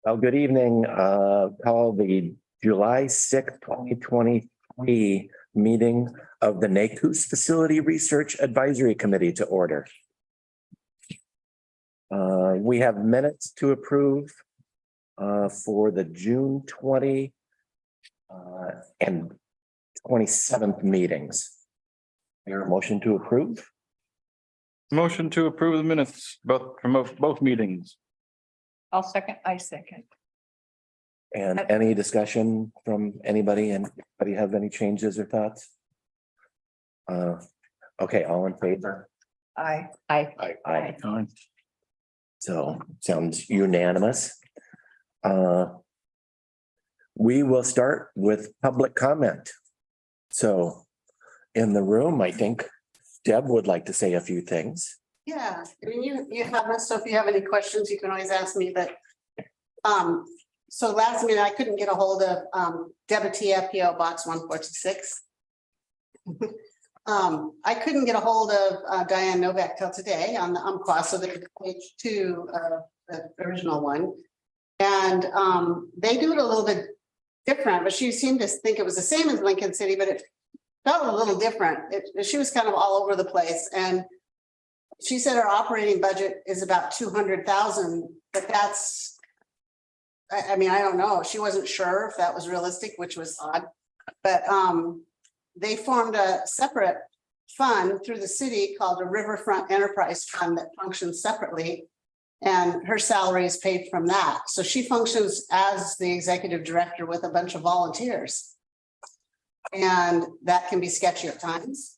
Well, good evening. Call the July 6th, 2023 meeting of the NACUS Facility Research Advisory Committee to order. We have minutes to approve for the June 20 and 27th meetings. Your motion to approve? Motion to approve the minutes, both meetings. I'll second. I second. And any discussion from anybody? Anybody have any changes or thoughts? Okay, all in favor? Aye. Aye. So sounds unanimous. We will start with public comment. So in the room, I think Deb would like to say a few things. Yeah, I mean, you have this, so if you have any questions, you can always ask me, but so last minute I couldn't get a hold of Debatia PO Box 146. I couldn't get a hold of Diane Novak till today on the UMQA, so there's page 2 of the original one. And they do it a little bit different, but she seemed to think it was the same as Lincoln City, but it felt a little different. She was kind of all over the place, and she said her operating budget is about 200,000, but that's, I mean, I don't know. She wasn't sure if that was realistic, which was odd, but they formed a separate fund through the city called a Riverfront Enterprise Fund that functions separately, and her salary is paid from that. So she functions as the executive director with a bunch of volunteers, and that can be sketchy at times.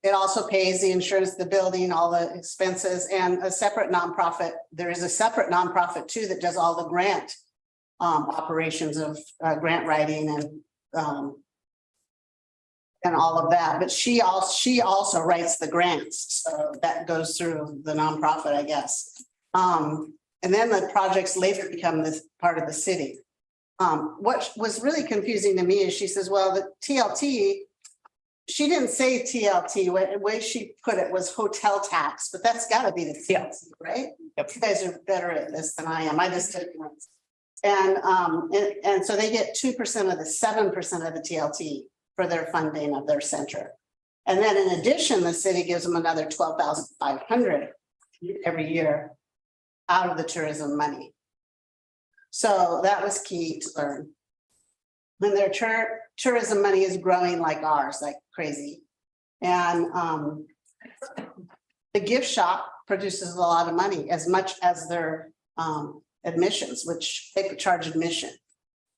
It also pays the insurance, the building, all the expenses, and a separate nonprofit. There is a separate nonprofit too that does all the grant operations of grant writing and all of that. But she also writes the grants, so that goes through the nonprofit, I guess. And then the projects later become this part of the city. What was really confusing to me is she says, well, the TLT. She didn't say TLT, the way she put it was hotel tax, but that's got to be the TLT, right? Yep. You guys are better at this than I am. I just took notes. And so they get 2% of the 7% of the TLT for their funding of their center. And then in addition, the city gives them another $12,500 every year out of the tourism money. So that was key to learn. When their tourism money is growing like ours, like crazy. And the gift shop produces a lot of money, as much as their admissions, which they charge admission.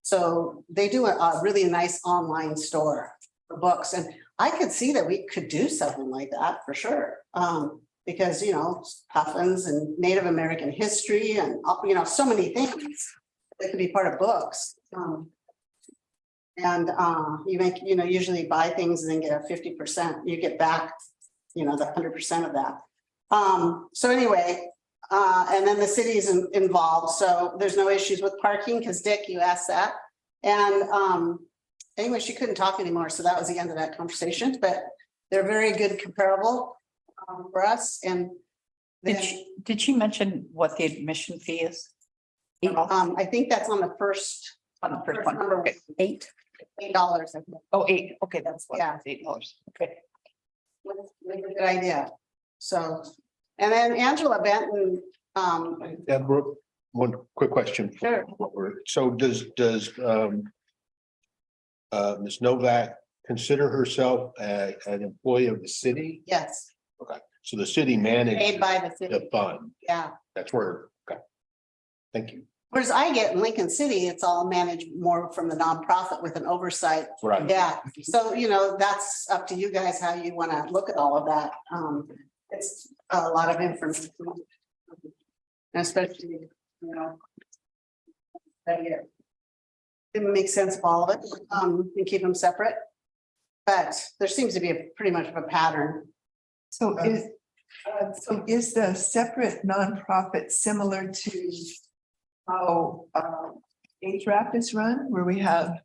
So they do a really nice online store for books. And I could see that we could do something like that for sure. Because, you know, puffins and Native American history and, you know, so many things that could be part of books. And you make, you know, usually buy things and then get a 50%, you get back, you know, the 100% of that. So anyway, and then the city is involved. So there's no issues with parking because Dick, you asked that. And anyway, she couldn't talk anymore. So that was the end of that conversation, but they're very good comparable for us. And then, Did she mention what the admission fee is? I think that's on the first. On the first one. Number Okay. $8. $8, I think. Oh, $8. Okay, that's what. Yeah. $8. Okay. Good idea. So, and then Angela Benton. Deborah, one quick question. Sure. So does Ms. Novak consider herself an employee of the city? Yes, Okay, so the city manages paid by the city. the fund. Yeah. That's where, okay. Thank you. Whereas I get in Lincoln City, it's all managed more from the nonprofit with an oversight. Right. Yeah. So, you know, that's up to you guys how you want to look at all of that. It's a lot of information. And especially, you know, it didn't make sense of all of it, and keep them separate. But there seems to be pretty much of a pattern. So is the separate nonprofit similar to how HRAP is run, where we have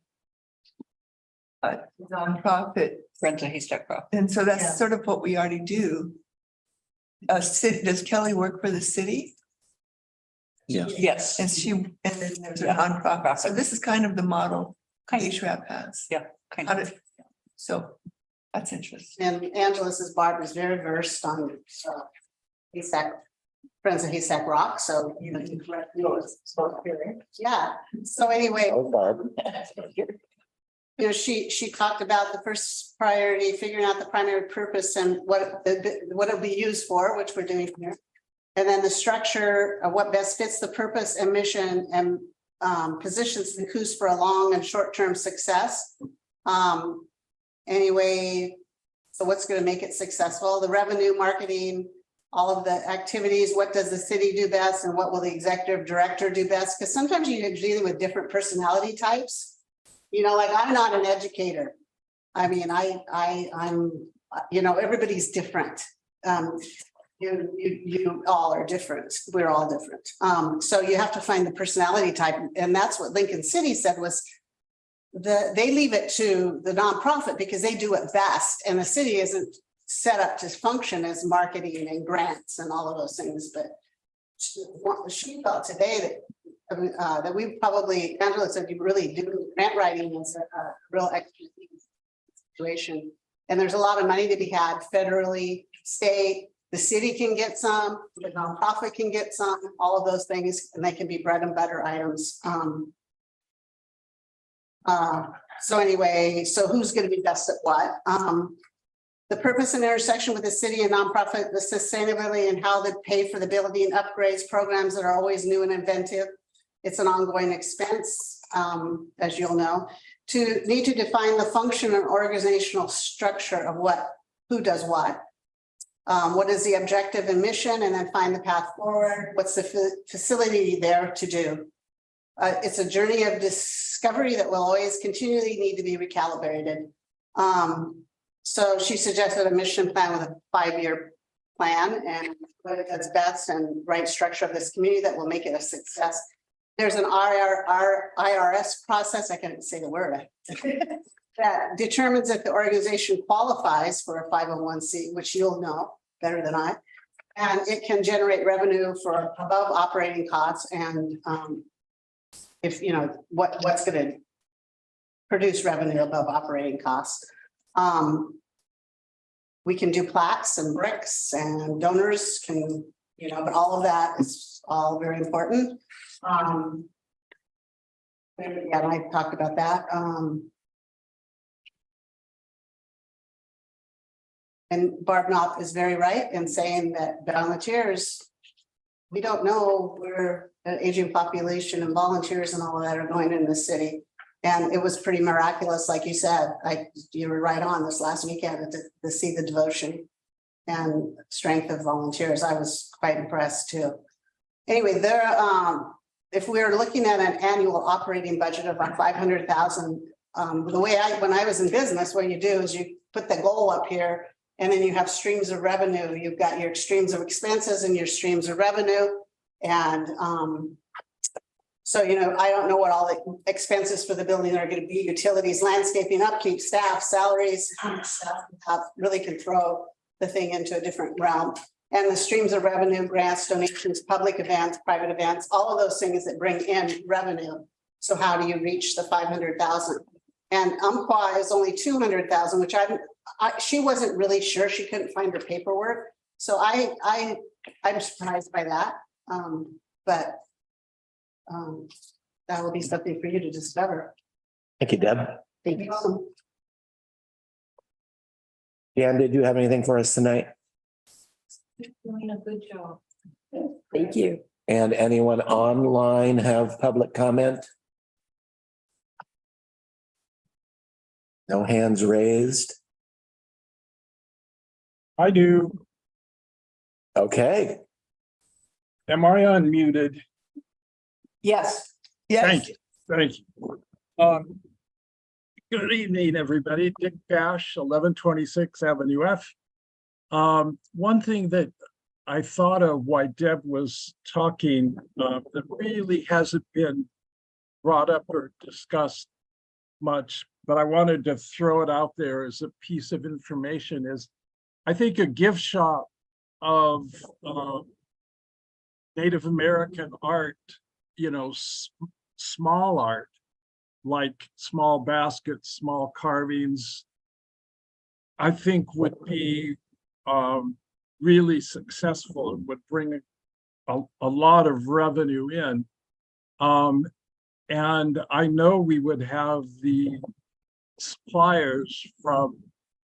a nonprofit? Friends of Haystack Rock. And so that's Yeah. sort of what we already do. Does Kelly work for the city? Yes. and then there's a nonprofit. So this is kind of the model Kind of, HRAP has. yeah, kind How of. did, so that's interesting. And Angela's Barb is very versed on Haystack, Friends of Haystack Rock, so you know, you correct me. Yeah, so anyway, Oh, Barb. you know, she talked about the first priority, figuring out the primary purpose and what it'll be used for, which we're doing here. And then the structure of what best fits the purpose and mission and positions the COOS for a long and short-term success. Anyway, so what's going to make it successful? The revenue, marketing, all of the activities, what does the city do best and what will the executive director do best? Because sometimes you're dealing with different personality types. You know, like I'm not an educator. I mean, I'm, you know, everybody's different. You all are different. We're all different. So you have to find the personality type. And that's what Lincoln City said was they leave it to the nonprofit because they do it best. And the city isn't set up to function as marketing and grants and all of those things. But she felt today that we probably, Angela said, you really do grant writing is a real expertise situation. And there's a lot of money to be had federally, state, the city can get some, the nonprofit can get some, all of those things, and they can be bread and butter items. So anyway, so who's going to be best at what? The purpose and intersection with the city and nonprofit, the sustainability and how they pay for the building upgrades, programs that are always new and inventive. It's an ongoing expense, as you'll know, to need to define the function and organizational structure of who does what. What is the objective and mission, and then find the path forward. What's the facility there to do? It's a journey of discovery that will always continually need to be recalibrated. So she suggested a mission plan with a 5-year plan and what it does best and right structure of this community that will make it a success. There's an IRS process, I can't say the word, that determines if the organization qualifies for a 501c, which you'll know better than I. And it can generate revenue for above operating costs and if you know what's going to produce revenue above operating costs. We can do plaques and bricks and donors can, you know, but all of that is all very important. Yeah, and I talked about that. And Barb Knopf is very right in saying that volunteers, we don't know where the aging population and volunteers and all of that are going in the city. And it was pretty miraculous, like you said, you were right on this last weekend to see the devotion and strength of volunteers. I was quite impressed too. Anyway, if we were looking at an annual operating budget of about 500,000, the way when I was in business, what you do is you put the goal up here and then you have streams of revenue. You've got your streams of expenses and your streams of revenue. And so, you know, I don't know what all the expenses for the building are going to be, utilities, landscaping, upkeep, staff, salaries, staff really can throw the thing into a different realm. And the streams of revenue, grants, donations, public events, private events, all of those things that bring in revenue. So how do you reach the 500,000? And Umpqua is only 200,000, which she wasn't really sure. She couldn't find her paperwork. So I'm surprised by that. But that will be something for you to discover. Thank you, Deb. Thank you. Jan, did you have anything for us tonight? Doing a good job. Thank you. And anyone online have public comment? No hands raised. I do. Okay. Am I unmuted? Yes. Thank you. Thank you. Good evening, everybody. Dick Bash, 1126 Avenue F. One thing that I thought of while Deb was talking that really hasn't been brought up or discussed much, but I wanted to throw it out there as a piece of information is I think a gift shop of Native American art, small art, like small baskets, small carvings, I think would be really successful. It would bring a lot of revenue in. And I know we would have the suppliers from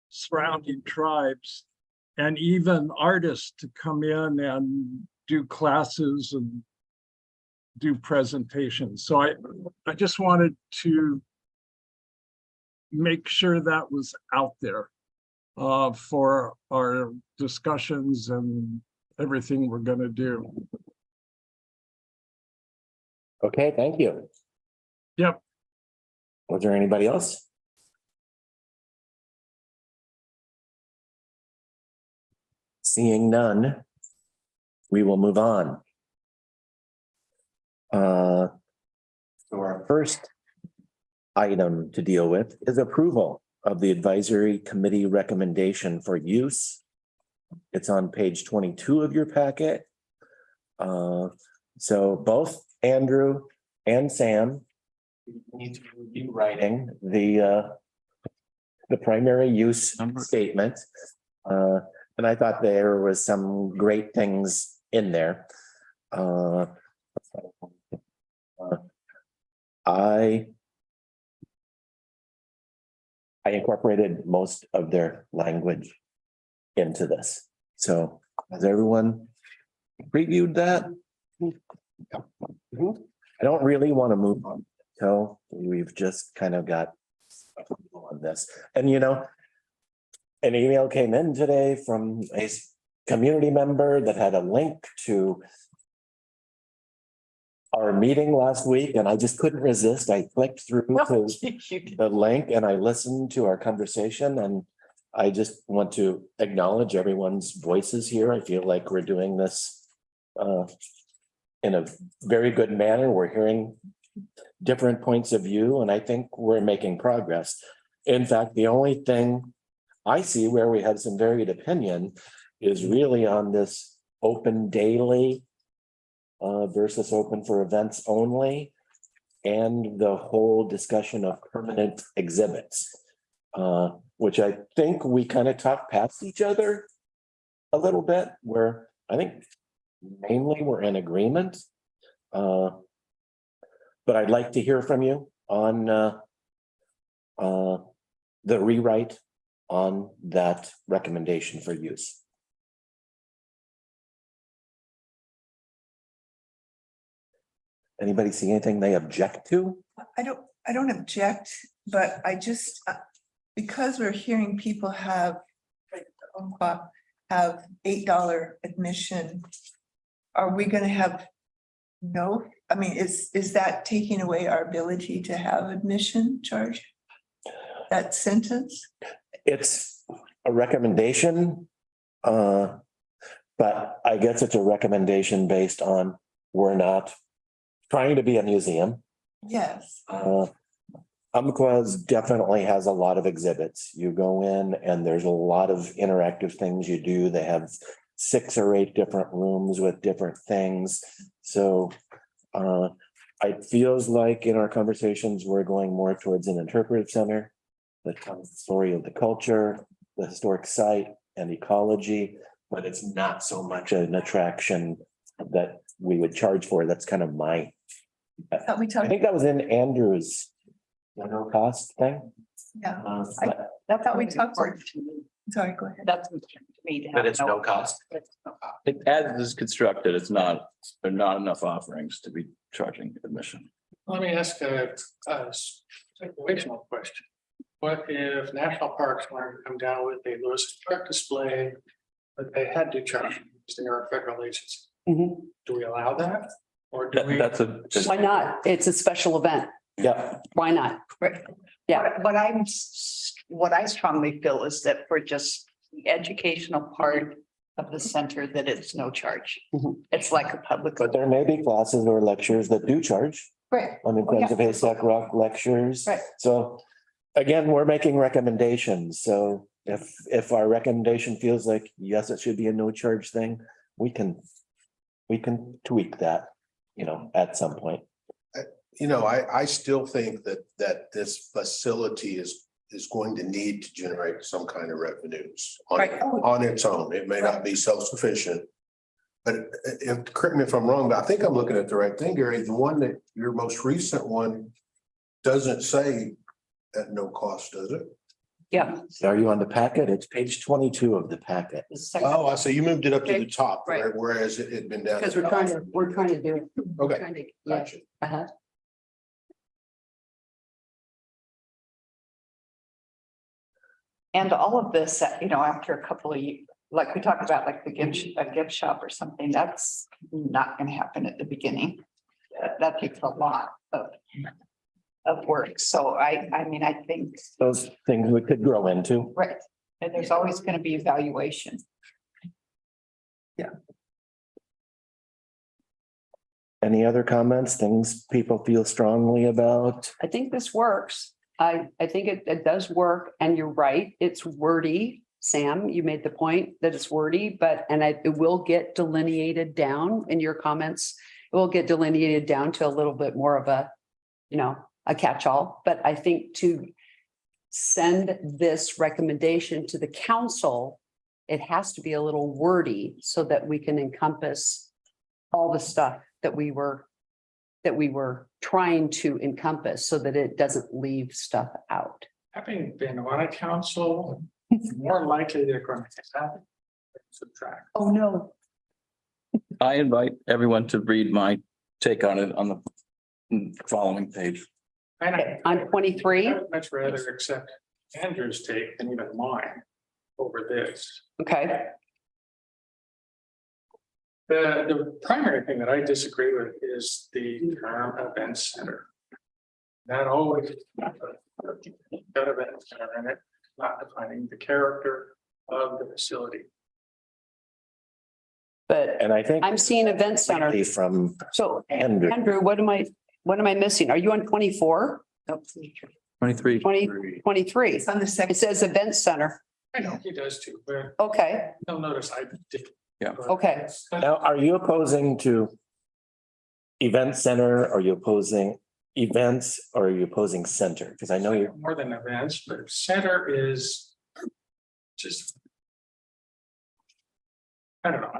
surrounding tribes and even artists to come in and do classes and do presentations. So I just wanted to make sure that was out there for our discussions and everything we're going to do. Okay, thank you. Yep. Was there anybody else? Seeing none, we will move on. So our first item to deal with is approval of the advisory committee recommendation for use. It's on page 22 of your packet. So both Andrew and Sam need to be writing the primary use statement. And I thought there was some great things in there. I incorporated most of their language into this. So has everyone previewed that? I don't really want to move on until we've just kind of got approval on this. And an email came in today from a community member that had a link to our meeting last week, and I just couldn't resist. I clicked through to the link and I listened to our conversation, and I just want to acknowledge everyone's voices here. I feel like we're doing this in a very good manner. We're hearing different points of view, and I think we're making progress. In fact, the only thing I see where we have some varied opinion is really on this open daily versus open for events only, and the whole discussion of permanent exhibits, which I think we kind of talked past each other a little bit, where I think mainly we're in agreement. But I'd like to hear from you on the rewrite on that recommendation for use. Anybody see anything they object to? I don't object, but I just, because we're hearing people have $8 admission, are we gonna have no? I mean, is that taking away our ability to have admission charge? That sentence? It's a recommendation, but I guess it's a recommendation based on we're not trying to be a museum. Yes. Umpqua's definitely has a lot of exhibits. You go in and there's a lot of interactive things you do. They have 6 or 8 different rooms with different things. So it feels like in our conversations, we're going more towards an interpretive center that tells the story of the culture, the historic site and ecology, but it's not so much an attraction that we would charge for. That's kind of my, I think that was in Andrew's no cost thing. Yeah. I thought we talked. Sorry, go ahead. That's to me. But it's no cost. As it is constructed, there are not enough offerings to be charging admission. Let me ask a situational question. What if national parks wanted to come down with a Lewis Park display, but they had to charge because they are a federal agency? Do we allow that? Or do we? Why not? It's a special event. Yeah. Why not? Yeah. What I strongly feel is that for just the educational part of the center, that it's no charge. It's like a public. But there may be classes or lectures that do charge. Right. I mean, Friends of Haystack Rock lectures. Right. So again, we're making recommendations. So if our recommendation feels like, yes, it should be a no charge thing, we can we can tweak that, at some point. I still think that this facility is going to need to generate some kind of revenues Right. on its own. It may not be self-sufficient. But correct me if I'm wrong, but I think I'm looking at the right thing, Gary. The one that your most recent one doesn't say at no cost, does it? Yeah. Are you on the packet? It's page 22 of the packet. Oh, I see. You moved it up to Okay. the top, Right. whereas it had been down. Because at the we're trying to do it. Okay, Trying to- yeah. gotcha. Uh-huh. And all of this, after a couple of years, like we talked about, like a gift shop or something, that's not gonna happen at the beginning. That takes a lot of work. So I mean, I think, Those things we could grow into. right, and there's always gonna be evaluation. Any other comments, things people feel strongly about? I think this works. I think it does work, and you're right, it's wordy. Sam, you made the point that it's wordy, but, it will get delineated down in your comments. It will get delineated down to a little bit more of a, a catch-all, but I think to send this recommendation to the council, it has to be a little wordy so that we can encompass all the stuff that we were trying to encompass so that it doesn't leave stuff out. Having been on a council, it's more likely they're going to add, subtract. Oh, no. I invite everyone to read my take on it on the following page. And Okay, on 23? I would much rather accept Andrew's take than even mine over this. Okay, The primary thing that I disagree with is the term event center. That always got event center in it, not defining the character of the facility. but And I think. I'm seeing event center. From So Andrew. Andrew, what am I missing? Are you on 24? 23. 23. It's on the It second. says event center. I know he does too, but Okay, you'll notice I did. Yeah. Okay. Now, are you opposing to event center? Are you opposing events or are you opposing center? Because I know you're, More than events, but center is just. I don't know,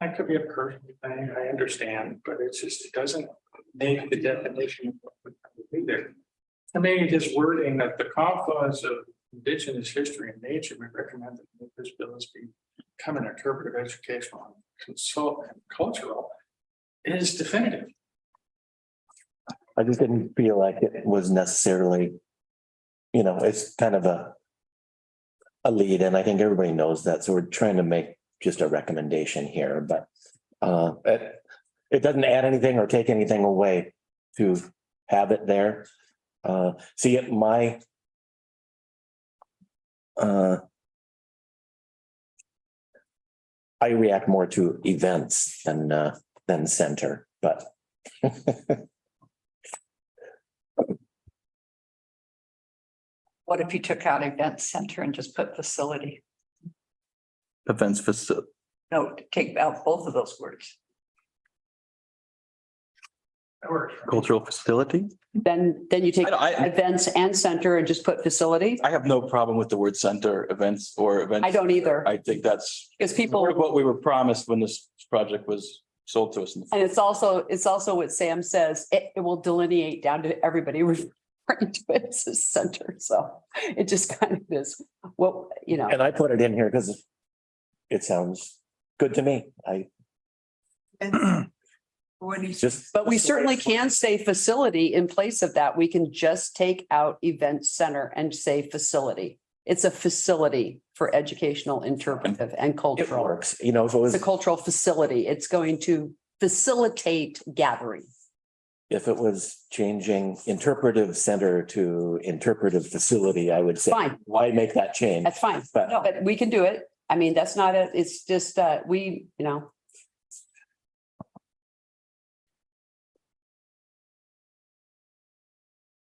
that could be a personal thing, I understand, but it's just, it doesn't make the definition of what would be there. To me, his wording that the confluence of indigenous history and nature, we recommend that this bill is become an interpretive, educational, consult and cultural is definitive. I just didn't feel like it was necessarily, it's kind of a lead, and I think everybody knows that. So we're trying to make just a recommendation here, but it doesn't add anything or take anything away to have it there. See, I react more to events than center, but What if you took out event center and just put facility? Events facility. No, take out both of those words. That works. Cultural facility? then you take I events and center and just put facility. have no problem with the word center, events or events. I don't either, I think that's because part of people, what we were promised when this project was sold to us. and it's also what Sam says, it will delineate down to everybody referring to it as a center. So it just kind of is, and I put it in here because it sounds good to me. What do you? Just. But we certainly can say facility in place of that. We can just take out event center and say facility. It's a facility for educational, interpretive and It cultural. works, if it It's a was, cultural facility. It's going to facilitate gathering. if it was changing interpretive center to interpretive facility, I would say, Fine. why make that change? That's fine. But- No, but we can do it. I mean, that's not it's just,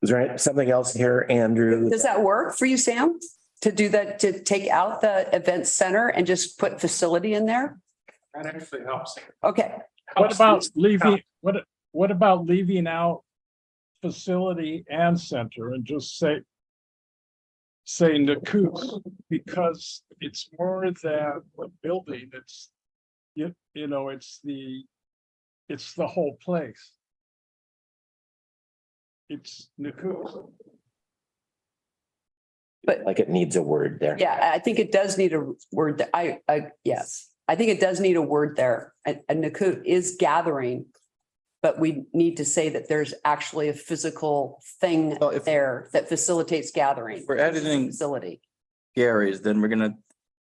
Is there something else here, Andrew? does that work for you, Sam? To do that, to take out the event center and just put facility in there? That actually helps. Okay, What about leaving, what about leaving out facility and center and just say Nakus, because it's more than the building, it's, you know, it's the whole place. It's Nakus. Like it needs a word there. yeah, I think it does need a word that yes, I think it does need a word there. A Nakut is gathering. But we need to say that there's actually a physical thing Well, if- there that facilitates gathering. We're editing Facility. Gary's, then we're gonna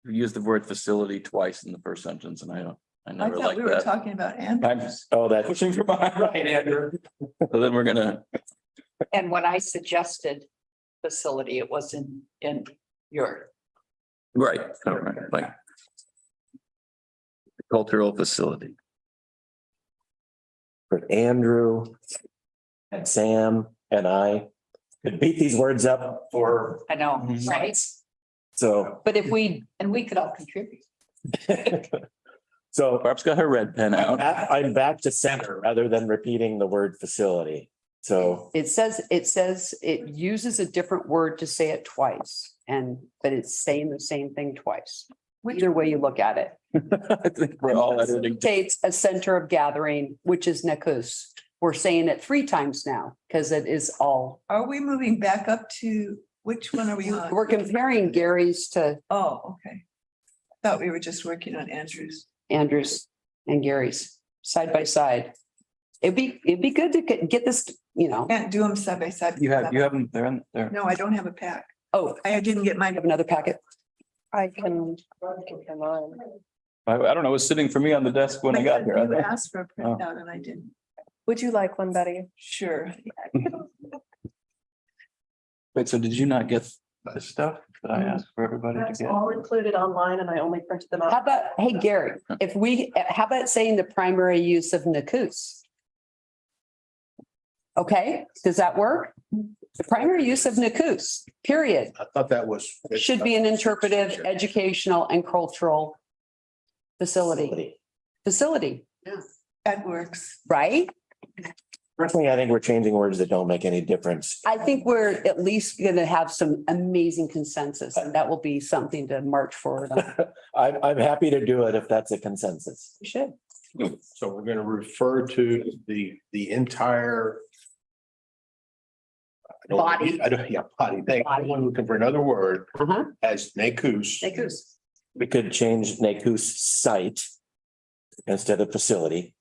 use the word facility twice in the first sentence, and I I never thought like we were that. talking about I'm Andrews. Oh, that's pushing from behind, right, Andrew? So then we're gonna, And when I suggested facility, it was in your, right, like cultural facility. for Andrew and Sam and I could beat these words up for, I know, right? so. But if we, And we could all contribute. So Barb's got her red pen out. I'm back to center rather than repeating the word facility. So it says it uses a different word to say it twice but it's saying the same thing twice. Either way you look at it. I think we're all editing. States a center of gathering, which is Nakus. We're saying it 3 times now because it is all, Are we moving back up to, which one are we on? we're comparing Gary's to Oh, okay. Thought we were just working on Andrews. Andrew's and Gary's side by side. It'd be good to get this, you know. Can't do them side by side. You have them, they're in there. No, I don't have a pack. Oh, I didn't get I mine. have another packet. I can come on. I don't know, it was sitting for me on the desk when I got here. I You thought- asked for a printout and I didn't. Would you like one, Betty? Sure. Wait, so did you not get this stuff that I asked for everybody to That's get? all included online and I only printed them How out. about, hey, Gary, how about saying the primary use of Nakus? Okay, does that work? The primary use of Nakus, period, I thought that was. should be an interpretive, educational and cultural facility, That works. right? personally, I think we're changing words that don't make any difference. I think we're at least going to have some amazing consensus and that will be something to march forward on. I'm happy to do it if that's a consensus. We should. So we're gonna refer to the entire. Body. Body, thank you. I'm looking for another word Uh-huh. as Nakus. Nakus. We could change Nakus site instead of facility.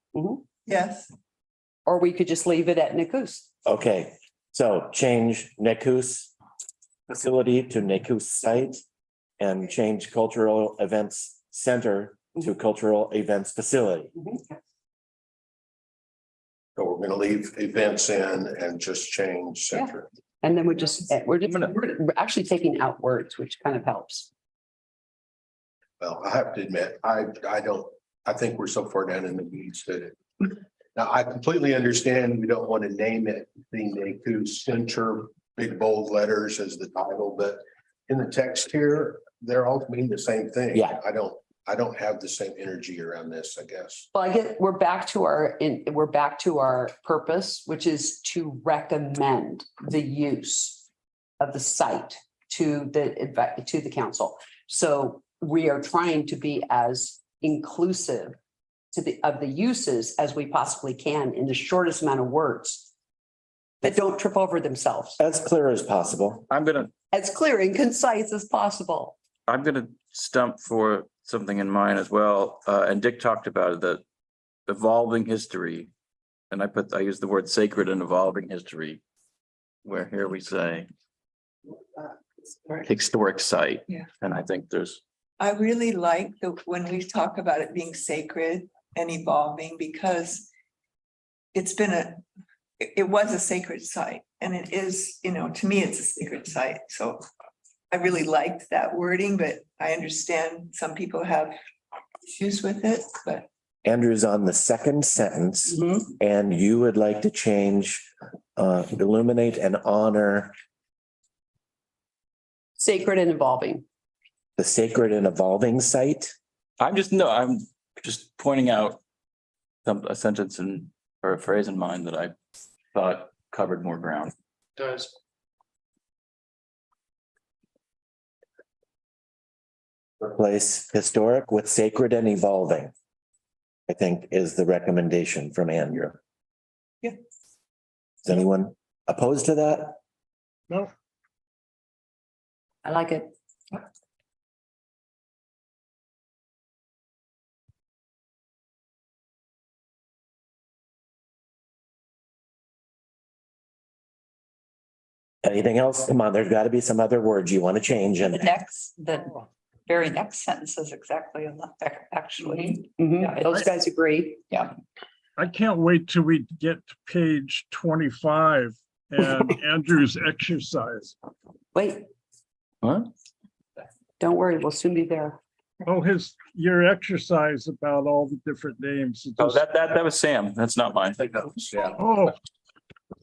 Yes. Or we could just leave it at Nakus. Okay, so change Nakus facility to Nakus site and change cultural events center to cultural events facility. So we're gonna leave events in and just change center. And then we're actually taking out words, which kind of helps. Well, I have to admit, I think we're so far down in the weeds that. Now, I completely understand we don't want to name it the Nakus Center, big bold letters as the title, but in the text here, they're all mean the same thing. Yeah. I don't have the same energy around this, I guess. Well, I get, we're back to our purpose, which is to recommend the use of the site to the council. So we are trying to be as inclusive of the uses as we possibly can in the shortest amount of words that don't trip over themselves, As clear as possible. as clear and concise as possible. I'm gonna stump for something in mine as well, and Dick talked about it, that evolving history. And I use the word sacred and evolving history. Where here we say historic site. Yeah. And I think there's, I really like when we talk about it being sacred and evolving, because it was a sacred site and it is, to me, it's a sacred site. So I really liked that wording, but I understand some people have issues with it, but Andrew's on the second sentence Mm-hmm. and you would like to change, illuminate and honor Sacred and evolving. the sacred and evolving site. I'm just pointing out a sentence or a phrase in mind that I thought covered more ground. Does. Replace historic with sacred and evolving, I think is the recommendation from Andrew. Yeah. Is anyone opposed to that? No, I like it. Anything else? Come on, there's got to be some other words you want to change in. The very next sentence is exactly actually. Mhm. Yeah, Those guys agree. I can't wait till we get to page 25 and Andrew's exercise. Wait, What? don't worry, we'll soon be there. Oh, your exercise about all the different names. It Oh, just- that was Sam. That's not mine. Yeah. Oh.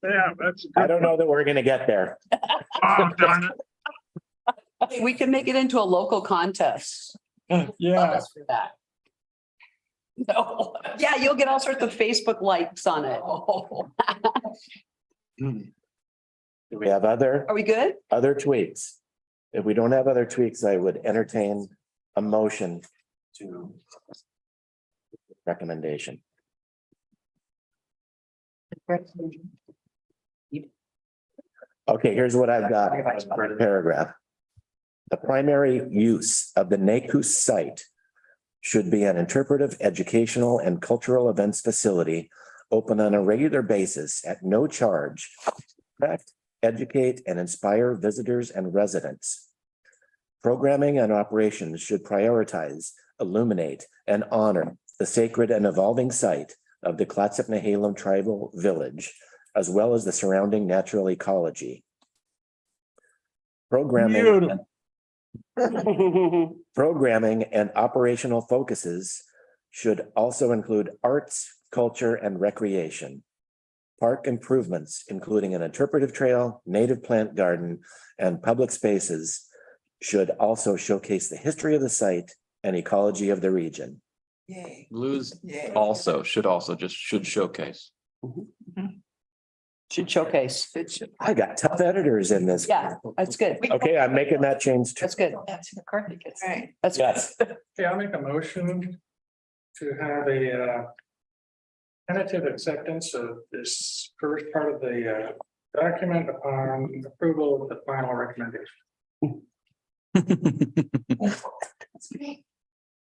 Yeah, that's. a I good don't know that we're going to get there. one. Oh, darn it. We can make it into a local contest. Yeah, For that. No, yeah, you'll get all sorts of Facebook likes on it. Do we have other Are we good? tweaks? If we don't have other tweaks, I would entertain a motion to recommendation. Okay, here's what I've got for the paragraph. The primary use of the NACUS site should be an interpretive, educational, and cultural events facility open on a regular basis at no charge. Correct, educate, and inspire visitors and residents. Programming and operations should prioritize, illuminate, and honor the sacred and evolving site of the Clatsop Nehalem Tribal Village, as well as the surrounding natural ecology. Programming and operational focuses should also include arts, culture, and recreation. Park improvements, including an interpretive trail, native plant garden, and public spaces, should also showcase the history of the site and ecology of the region. Yay. Blues Yay. should showcase. Should showcase. I got tough editors in this. Yeah, that's good. Okay, I'm making that change too. That's good. Nancy McCarthy gets. Right. That's good. Yes, Okay, I'll make a motion to have a tentative acceptance of this first part of the document upon approval of the final recommendation.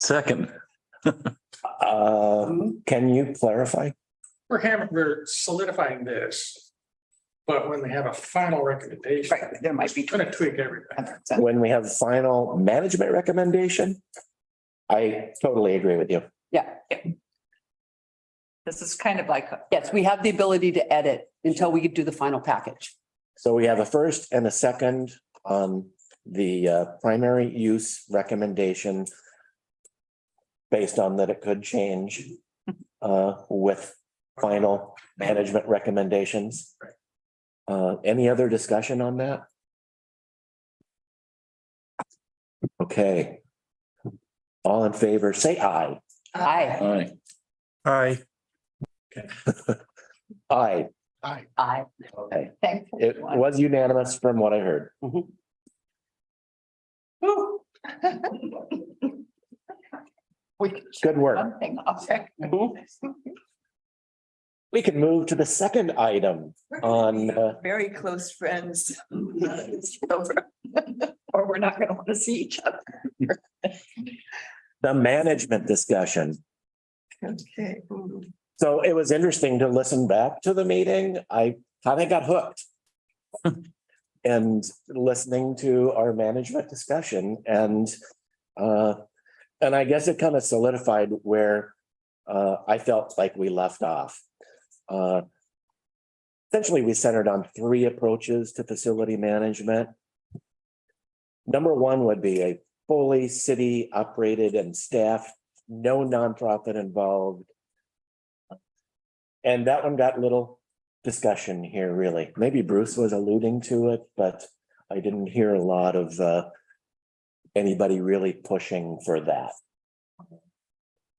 Second. can you clarify? We're solidifying this, but when we have a final recommendation, Right, there might be. we're gonna tweak everything. When we have final management recommendation? I totally agree with you. Yeah, This is kind of like, yes, we have the ability to edit until we do the final package. So we have a first and a second on the primary use recommendation. Based on that it could change with final management recommendations. Any other discussion on that? Okay. All in favor, say aye. Aye. Aye. Aye. Aye. Okay, thankful. it was unanimous from what I heard. We can Good work. one thing off. We can move to the second item on Very close friends. It's over. Or we're not gonna want to see each other. the management discussion. Okay. So it was interesting to listen back to the meeting. I kind of got hooked. And listening to our management discussion and I guess it kind of solidified where I felt like we left off. Essentially, we centered on 3 approaches to facility management. Number 1 would be a fully city operated and staffed, no nonprofit involved. And that one got little discussion here, really. Maybe Bruce was alluding to it, but I didn't hear a lot of anybody really pushing for that.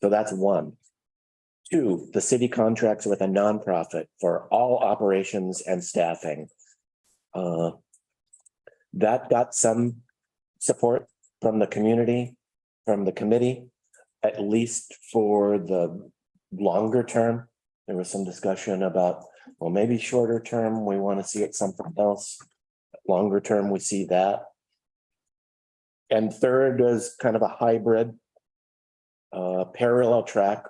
So that's one. Two, the city contracts with a nonprofit for all operations and staffing. That got some support from the community, from the committee, at least for the longer term. There was some discussion about, well, maybe shorter term, we want to see it something else. Longer term, we see that. And third is kind of a hybrid parallel track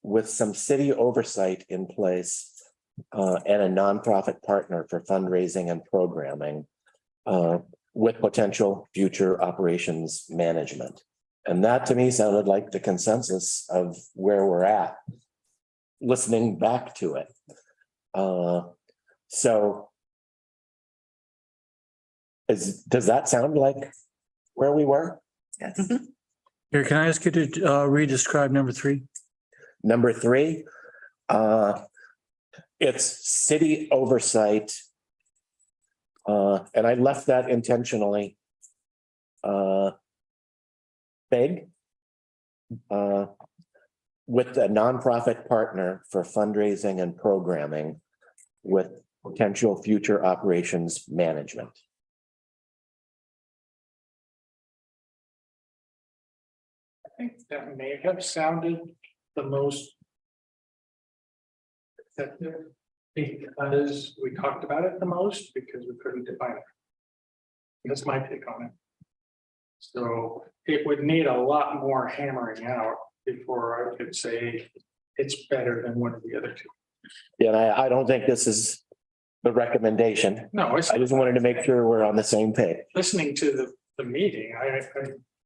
with some city oversight in place and a nonprofit partner for fundraising and programming with potential future operations management. And that to me sounded like the consensus of where we're at, listening back to it. So does that sound like where we were? Yes. Here, can I ask you to re-describe number 3? Number 3, it's city oversight. And I left that intentionally big. With a nonprofit partner for fundraising and programming with potential future operations management. I think that may have sounded the most effective because we talked about it the most because we couldn't define it. That's my take on it. So it would need a lot more hammering out before I could say it's better than one of the other two. Yeah, I don't think this is the recommendation. No, I just wanted to make sure we're on the same page. listening to the meeting, I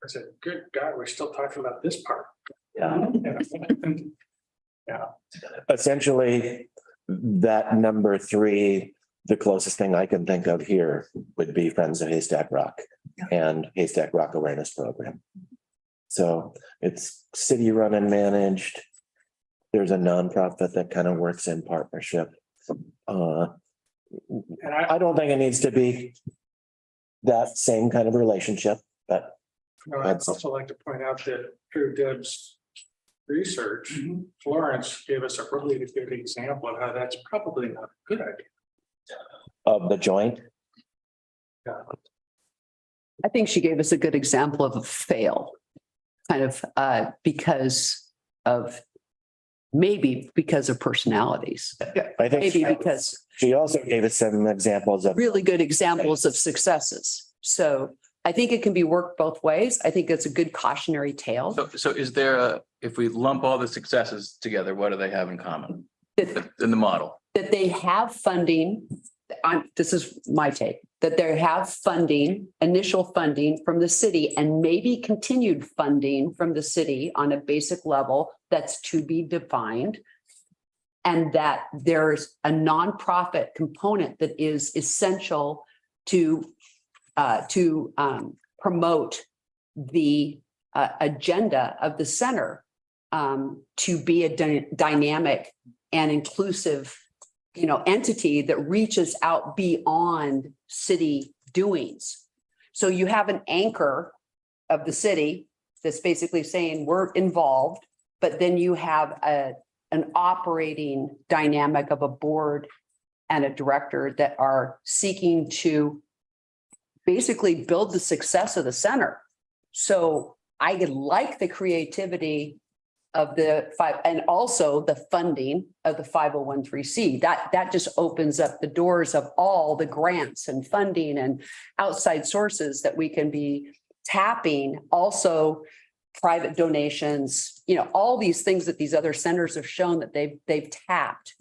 said, good God, we're still talking about this part. Yeah. Yeah. Essentially, that number 3, the closest thing I can think of here would be Friends of Haystack Rock and Haystack Rock Awareness Program. So it's city run and managed. There's a nonprofit that kind of works in partnership. And I don't think it needs to be that same kind of relationship, but I'd also like to point out that through Deb's research, Florence gave us a really good example of how that's probably not a good idea. of the joint. I think she gave us a good example of a fail, kind of because of, maybe because of personalities, I think maybe because she also gave us some examples of. really good examples of successes. So I think it can be worked both ways. I think it's a good cautionary tale. So is there if we lump all the successes together, what do they have in common That, in the model? that they have funding, this is my take, that they have funding, initial funding from the city and maybe continued funding from the city on a basic level that's to be defined. And that there's a nonprofit component that is essential to promote the agenda of the center to be a dynamic and inclusive, entity that reaches out beyond city doings. So you have an anchor of the city that's basically saying we're involved, but then you have an operating dynamic of a board and a director that are seeking to basically build the success of the center. So I like the creativity of the and also the funding of the 501(c)(3). That just opens up the doors of all the grants and funding and outside sources that we can be tapping. Also, private donations, all these things that these other centers have shown that they've tapped,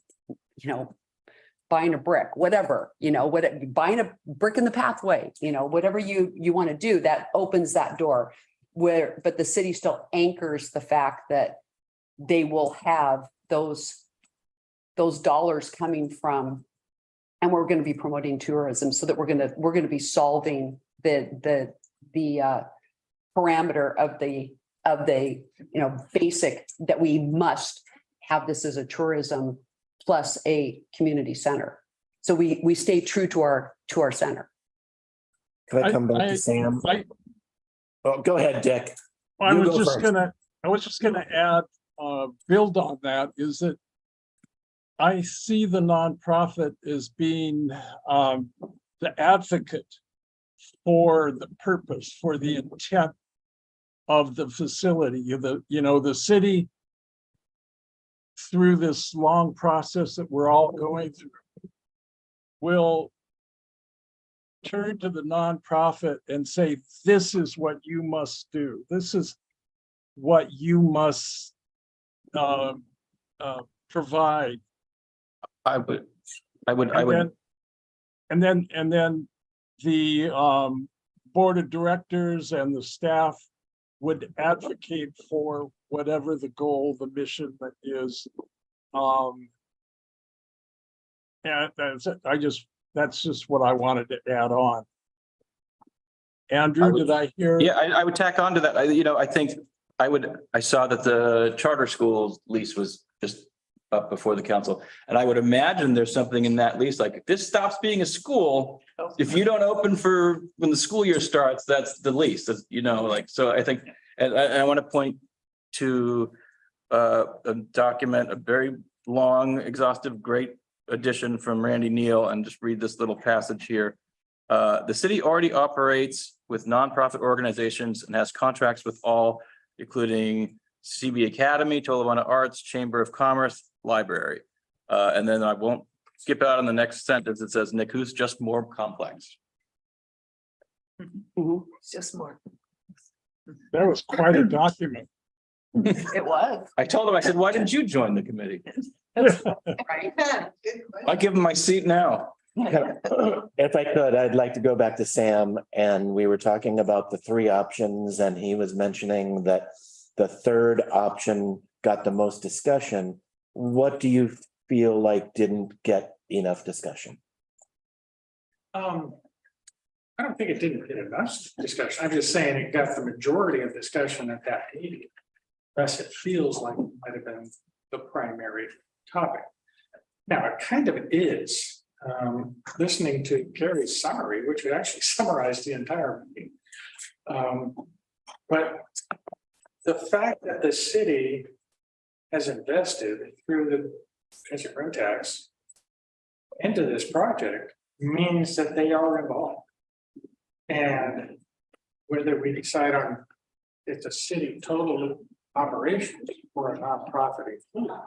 buying a brick, whatever, buying a brick in the pathway, whatever you want to do, that opens that door but the city still anchors the fact that they will have those dollars coming from, and we're going to be promoting tourism so that we're going to be solving the parameter of the basic that we must have this as a tourism plus a community center. So we stay true to our center. Can I come back to Sam? Oh, go ahead, Dick. I You was go just first. gonna add build on that is that I see the nonprofit as being the advocate for the purpose, for the intent of the facility. The city, through this long process that we're all going through, will turn to the nonprofit and say, this is what you must do. This is what you must provide. I would, And then the board of directors and the staff would advocate for whatever the goal, the mission that is. And that's just what I wanted to add on. Andrew, did I hear? yeah, I would tack on to that. I think I saw that the charter school lease was just up before the council. And I would imagine there's something in that lease, like if this stops being a school, if you don't open for when the school year starts, that's the lease, so I think, and I want to point to a document, a very long, exhaustive, great addition from Randy Neal, and just read this little passage here. The city already operates with nonprofit organizations and has contracts with all, including CBE Academy, Tolawanda Arts, Chamber of Commerce, Library. And then I won't skip out on the next sentence. It says, Nick, who's just more complex. It's just more. That was quite a document. It was. I told him, I said, why didn't you join the committee? Right. I give him my seat now. If I could, I'd like to go back to Sam, and we were talking about the three options, and he was mentioning that the third option got the most discussion. What do you feel like didn't get enough discussion? I don't think it didn't get enough discussion. I'm just saying it got the majority of discussion at that meeting. Thus, it feels like it might have been the primary topic. Now, it kind of is, listening to Gary's summary, which would actually summarize the entire meeting. But the fact that the city has invested through the pension room tax into this project means that they are involved. And whether we decide on it's a city total operation or a nonprofit included.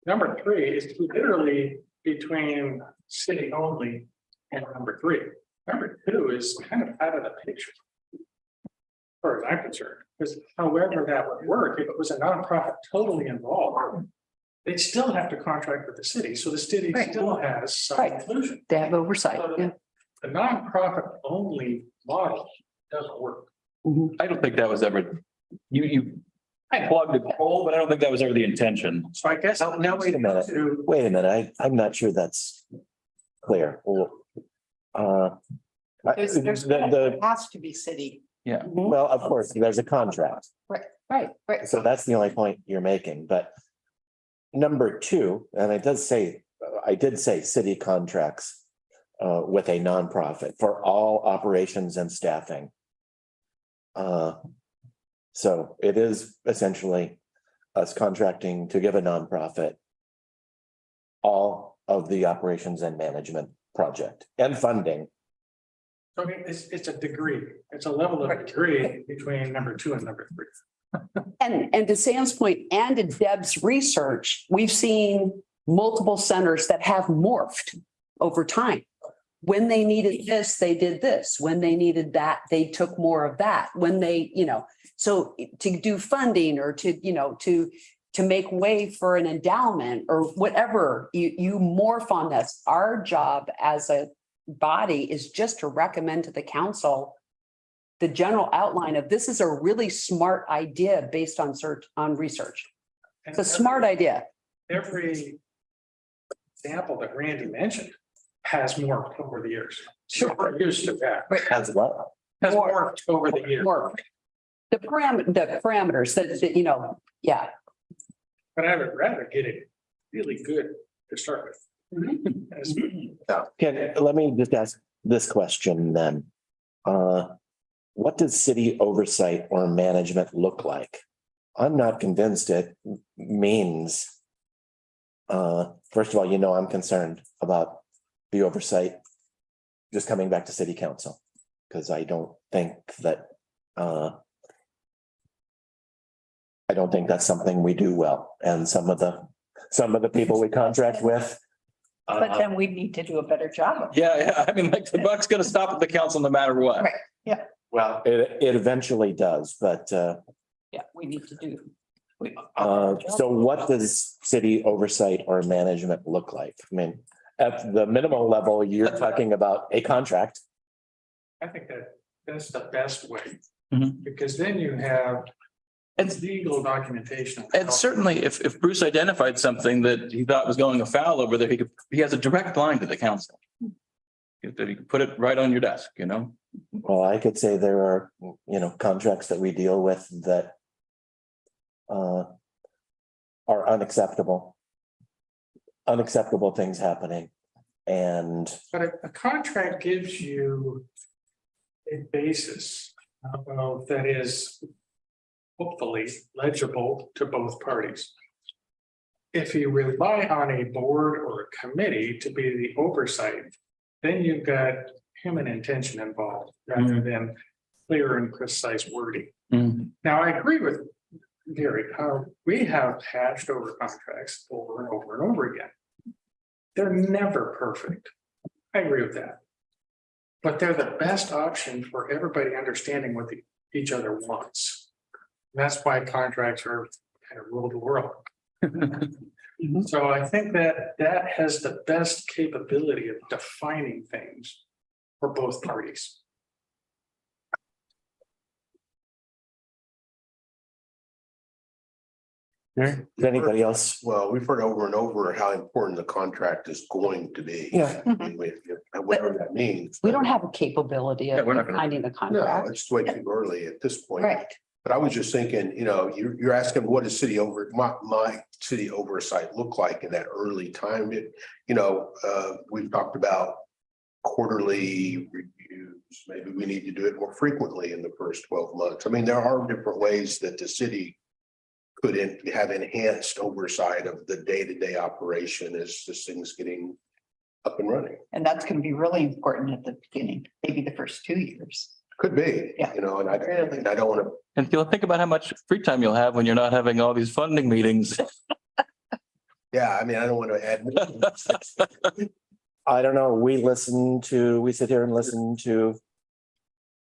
Number three is literally between city only and number three. Number two is kind of out of the picture, as far as I'm concerned, because however that would work, if it was a nonprofit totally involved, they'd still have to contract with the city. So the city Right. still has some Right. inclusion. They have oversight. Yeah. The nonprofit only model doesn't work. I don't think that was ever, you plugged a hole, but I don't think that was ever the intention. So I guess. Now, wait a minute. Wait a minute. I'm not sure that's clear. There's has to be city. Well, of course, there's a contract. Right. So that's the only point you're making, but number two, and I did say city contracts with a nonprofit for all operations and staffing. So it is essentially us contracting to give a nonprofit all of the operations and management project and funding. So it's a degree. It's a level of degree between number two and number three. And to Sam's point, and to Deb's research, we've seen multiple centers that have morphed over time. When they needed this, they did this. When they needed that, they took more of that. When they, so to do funding or to make way for an endowment or whatever, you morph on this. Our job as a body is just to recommend to the council the general outline of this is a really smart idea based on research. It's a smart idea. Every example that Randy mentioned has morphed over the years. Sure, used to that. Has what? Has morphed over the years. Morphed. The parameters that, yeah. But I would rather get it really good to start with. Let me just ask this question then. What does city oversight or management look like? I'm not convinced it means. First of all, I'm concerned about the oversight just coming back to city council, because I don't think that's something we do well. And some of the people we contract with. But then we need to do a better job of it. Yeah, I mean, like the buck's gonna stop at the council no matter what. Right. Well, it eventually does, but Yeah, we need to do. so what does city oversight or management look like? I mean, at the minimal level, you're talking about a contract. I think that's the best way. Mhm. Because then you have And legal documentation. And certainly if Bruce identified something that he thought was going afoul over there, he has a direct line to the council. That he could put it right on your desk, Well, I could say there are, contracts that we deal with that are unacceptable. Unacceptable things happening. And But a contract gives you a basis that is hopefully legible to both parties. If you rely on a board or a committee to be the oversight, then you've got human intention involved rather than clear and precise wording. Now, I agree with Gary, how we have hashed over contracts over and over and over again. They're never perfect. I agree with that. But they're the best option for everybody understanding what each other wants. And that's why contracts are kind of rule the world. So I think that has the best capability of defining things for both parties. does anybody else? Well, we've heard over and over how important the contract is going to be. Yeah. I mean, whatever that means. We don't have a capability Yeah, of we're not gonna- finding the No, contract. it's way too early at this point. Right. But I was just thinking, you're asking what does my city oversight look like in that early time? We've talked about quarterly reviews. Maybe we need to do it more frequently in the first 12 months. I mean, there are different ways that the city could have enhanced oversight of the day-to-day operation as this thing's getting up and running. And that's going to be really important at the beginning, maybe the first 2 years. Could be, Yeah. and I don't want to. And you'll think about how much free time you'll have when you're not having all these funding meetings. Yeah, I mean, I don't want to add. I don't know, we sit here and listen to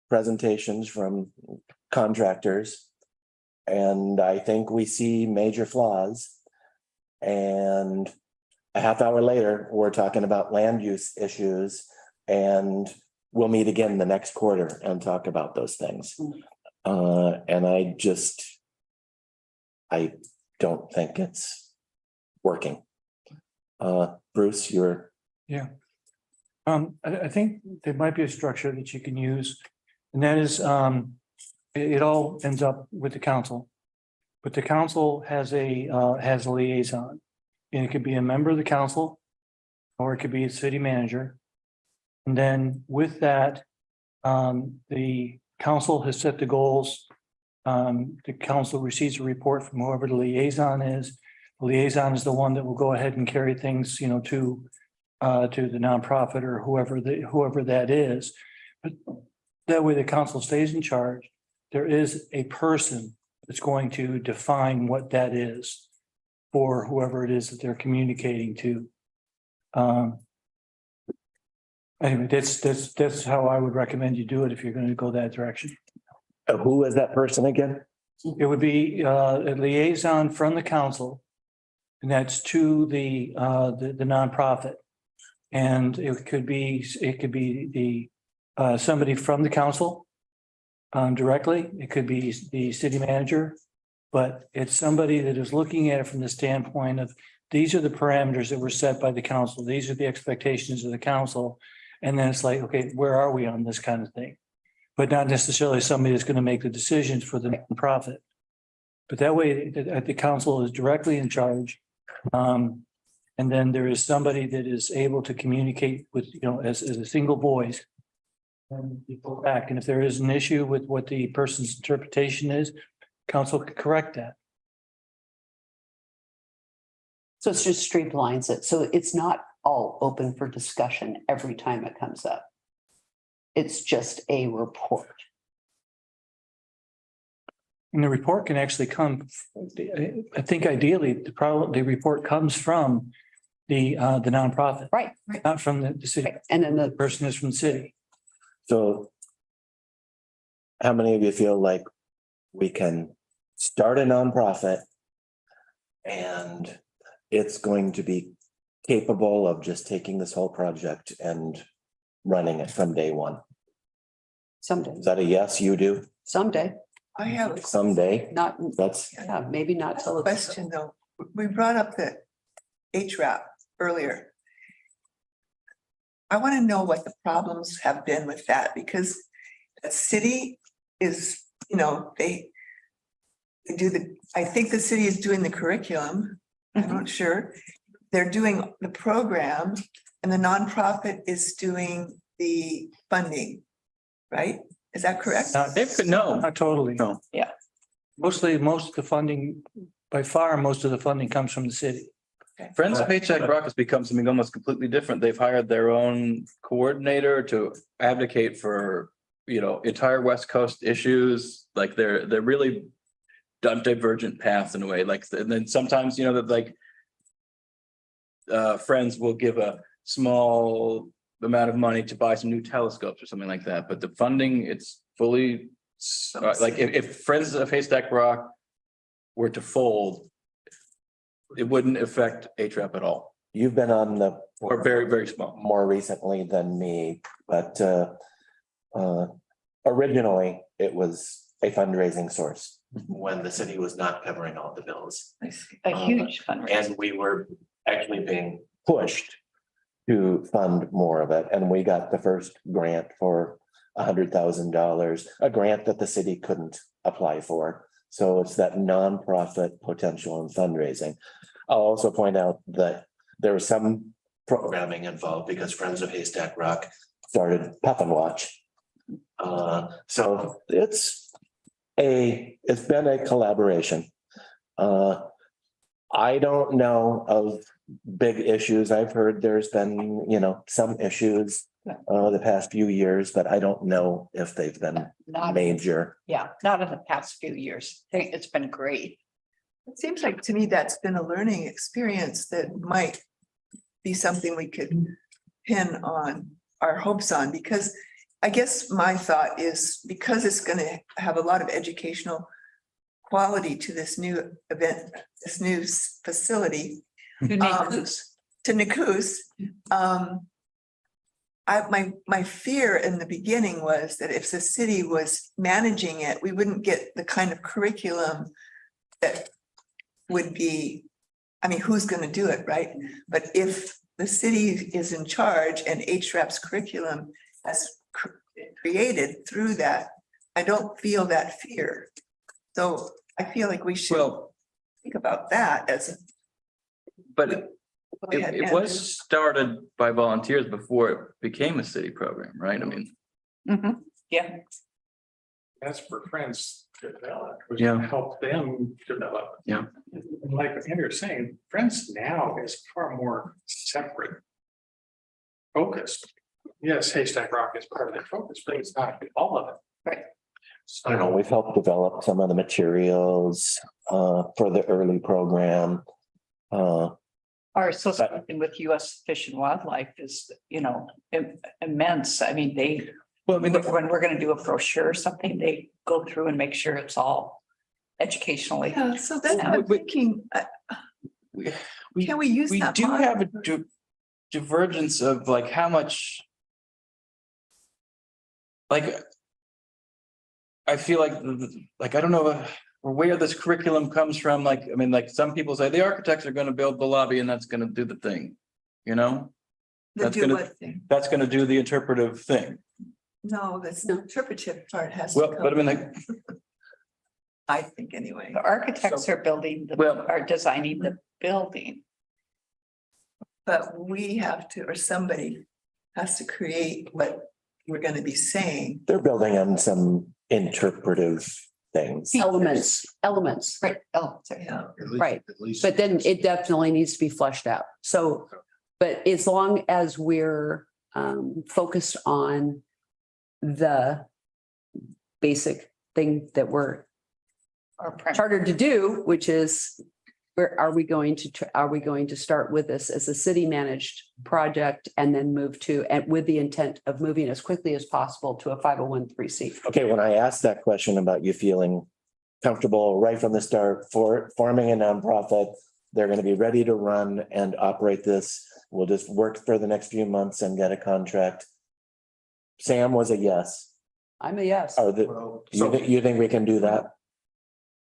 presentations from contractors. And I think we see major flaws. And a half hour later, we're talking about land use issues, and we'll meet again the next quarter and talk about those things. And I don't think it's working. Bruce, you're. Yeah. I think there might be a structure that you can use, and that is, it all ends up with the council. But the council has a liaison, and it could be a member of the council, or it could be a city manager. And then with that, the council has set the goals. The council receives a report from whoever the liaison is. The liaison is the one that will go ahead and carry things, to the nonprofit or whoever that is. But that way the council stays in charge. There is a person that's going to define what that is for whoever it is that they're communicating to. Anyway, that's how I would recommend you do it if you're going to go that direction. Who is that person again? It would be a liaison from the council, and that's to the nonprofit. And it could be the somebody from the council directly. It could be the city manager, but it's somebody that is looking at it from the standpoint of these are the parameters that were set by the council. These are the expectations of the council. And then it's like, okay, where are we on this kind of thing? But not necessarily somebody that's going to make the decisions for the nonprofit. But that way, the council is directly in charge. And then there is somebody that is able to communicate with, as a single voice. And you go back, and if there is an issue with what the person's interpretation is, council could correct that. So it's just streamlines it. So it's not all open for discussion every time it comes up. It's just a report. And the report can actually come, I think ideally, the report comes from the nonprofit, Right. not from the city. And then The the, person is from the city. So how many of you feel like we can start a nonprofit and it's going to be capable of just taking this whole project and running it from day one? someday, Is that a yes, you do? someday, I have a Someday? not, That's, yeah, maybe not till it's. question though. We brought up the HRAP earlier. I want to know what the problems have been with that because the city is, you know, they do I think the city is doing the curriculum. I'm not sure. They're doing the program and the nonprofit is doing the funding, right? Is that correct? No, Not totally. No. Yeah. Most of the funding, by far, most of the funding comes from the city. Friends of Paycheck Rock has become something almost completely different. They've hired their own coordinator to advocate for, you know, entire West Coast issues. Like they're really divergent paths in a way. Like, and then sometimes, you know, that like Friends will give a small amount of money to buy some new telescopes or something like that. But the funding, it's fully like if Friends of Haystack Rock were to fold, it wouldn't affect HRAP at all, you've been on the. or very, very small. More recently than me, but originally it was a fundraising source when the city was not covering all the bills. I see. A huge fundraiser. And we were actually being pushed to fund more of it. And we got the first grant for $100,000, a grant that the city couldn't apply for. So it's that nonprofit potential in fundraising. I'll also point out that there was some programming involved because Friends of Haystack Rock started Puff and Watch. So it's been a collaboration. I don't know of big issues. I've heard there's been, you know, some issues the past few years, but I don't know if they've been Not, major. yeah, not in the past few years. I think it's been great. It seems like to me that's been a learning experience that might be something we could pin on our hopes on, because I guess my thought is because it's going to have a lot of educational quality to this new event, this new facility. Who knows? To Nakus. My fear in the beginning was that if the city was managing it, we wouldn't get the kind of curriculum that would be, I mean, who's going to do it, right? But if the city is in charge and HRAP's curriculum has created through that, I don't feel that fear. So I feel like we should think about that as. But Go ahead, it Andrew. was started by volunteers before it became a city program, right? I mean, Mhm. Yeah, That's for Friends to develop, which Yeah. help them develop. Yeah. And like Andrew was saying, Friends now is far more separate. Focused. Yes, Haystack Rock is part of their focus, but it's not all of it. Right. I don't know, we've helped develop some of the materials for the early program. our association with US Fish and Wildlife is, you know, immense. I mean, well, I mean, when we're gonna do a brochure or something, they go through and make sure it's all educationally. Yeah, so that's what I'm we- thinking, we can we use we that? do model? have a divergence of like how much. Like. I feel like, I don't know where this curriculum comes from. Like, I mean, like some people say the architects are gonna build the lobby and that's gonna do the thing, you know? The that's do gonna- what thing? That's gonna do the interpretive thing. No, that's the interpretive part has to Well, come. but I mean, like, I think anyway. The architects are building, Well- are designing the building. But we have to, or somebody has to create what we're gonna be saying. They're building on some interpretive things. Elements, Right, oh, sorry. Yeah. At least- Right. At least. but then it definitely needs to be fleshed out. So, but as long as we're focused on the basic thing that we're Or print. chartered to do, which is where are we going to start with this as a city managed project and then move to, and with the intent of moving as quickly as possible to a 501(c)(3). Okay, when I asked that question about you feeling comfortable right from the start for forming a nonprofit, they're going to be ready to run and operate this. We'll just work for the next few months and get a contract. Sam was a yes. I'm a yes. Are the, Well, you think we can do that?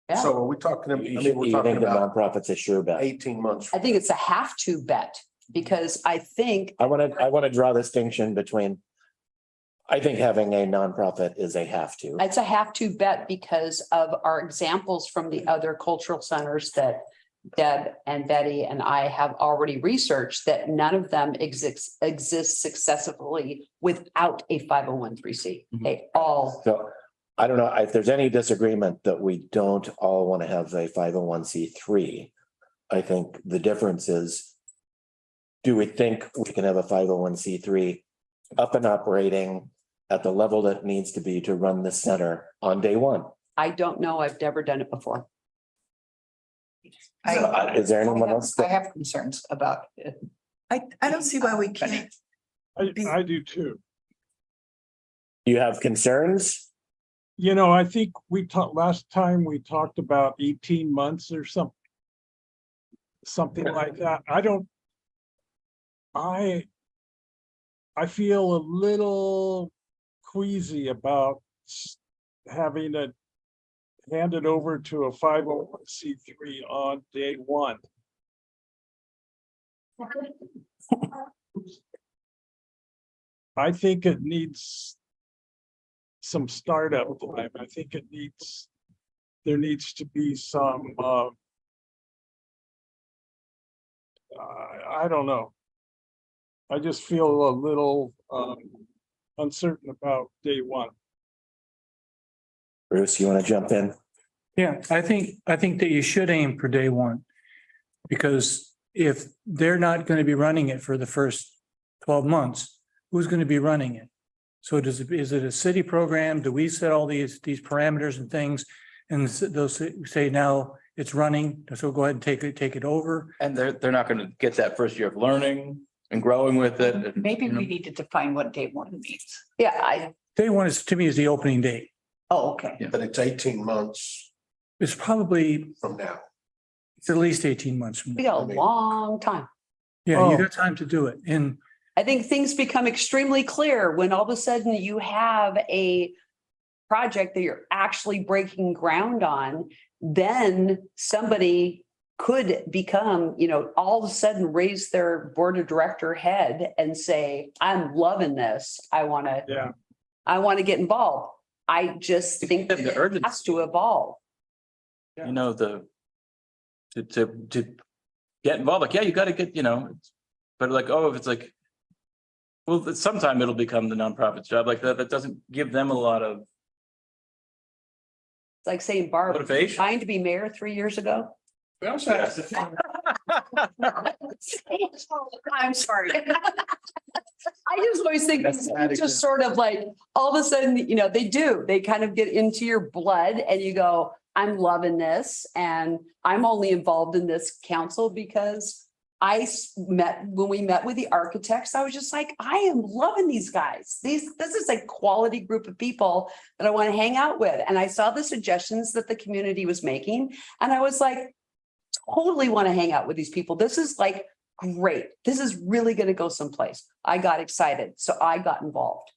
Yeah. So are we talking, I You mean, we're think talking the about nonprofit's a sure bet? 18 months. I think it's a have to bet because I think I want to draw distinction between. I think having a nonprofit is a have to. it's a have to bet because of our examples from the other cultural centers that Deb and Betty and I have already researched that none of them exist successfully without a 501(c)(3). They all, So I don't know if there's any disagreement that we don't all want to have a 501(c)(3). I think the difference is, do we think we can have a 501(c)(3) up and operating at the level that needs to be to run the center on day one? I don't know. I've never done it before. Is there anyone else? I have concerns about it. I don't see why we can't. I do too. You have concerns? You know, I think we talked, last time we talked about 18 months or something like that. I feel a little queasy about having it handed over to a 501(c)(3) on day one. I think it needs some startup time. I think there needs to be some, I don't know. I just feel a little uncertain about day one. Bruce, you want to jump in? Yeah, I think that you should aim for day one. Because if they're not going to be running it for the first 12 months, who's going to be running it? So is it a city program? Do we set all these parameters and things? And they'll say now it's running, so go ahead and take it over. And they're not gonna get that first year of learning and growing with it. and, Maybe you know. we need to define what day one means. Yeah, Day one is, to me, is the opening date. Oh, okay. Yeah. But it's 18 months It's probably, from now. it's at least 18 months from we now. got a long time. Yeah, you Oh. got time to do it. And I think things become extremely clear when all of a sudden you have a project that you're actually breaking ground on, then somebody could become, all of a sudden raise their board of director head and say, I'm loving this. I want to get involved. I just think that The it urgency. has to evolve. You know, to get involved, like, yeah, you gotta get, but like, oh, if it's like, well, sometime it'll become the nonprofit's job like that. That doesn't give them a lot of It's like saying, Barb, motivation. trying to be mayor 3 years ago. We also have to I'm sorry. I just always think That's a bad it's just sort of like, all of a sudden, they kind of get into your blood and you go, I'm loving this. And I'm only involved in this council because when we met with the architects, I was just like, I am loving these guys. This is a quality group of people that I want to hang out with. And I saw the suggestions that the community was making. And I was like, totally want to hang out with these people. This is like, great. This is really going to go someplace. I got excited. So I got involved.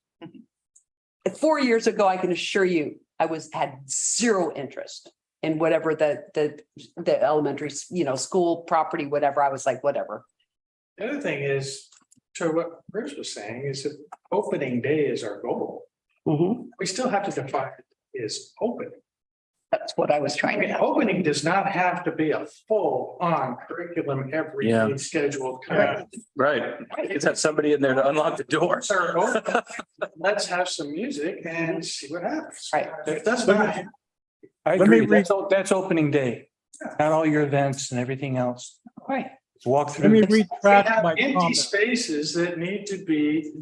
4 years ago, I can assure you, I had zero interest in whatever the elementary, school property, whatever. I was like, whatever. The other thing is, to what Bruce was saying, is that opening day is our goal. Mhm. We still have to define it is open. That's what I was I trying mean, to. opening does not have to be a full-on curriculum every Yeah. day scheduled kind. Right. Let's have somebody in there to unlock the door. Start open. Let's have some music and see what happens. Right. If that's not, I Let me agree. read- That's opening day, not all your events and everything else. Right. Walk Let me through. We retract have my empty comment. spaces that need to be,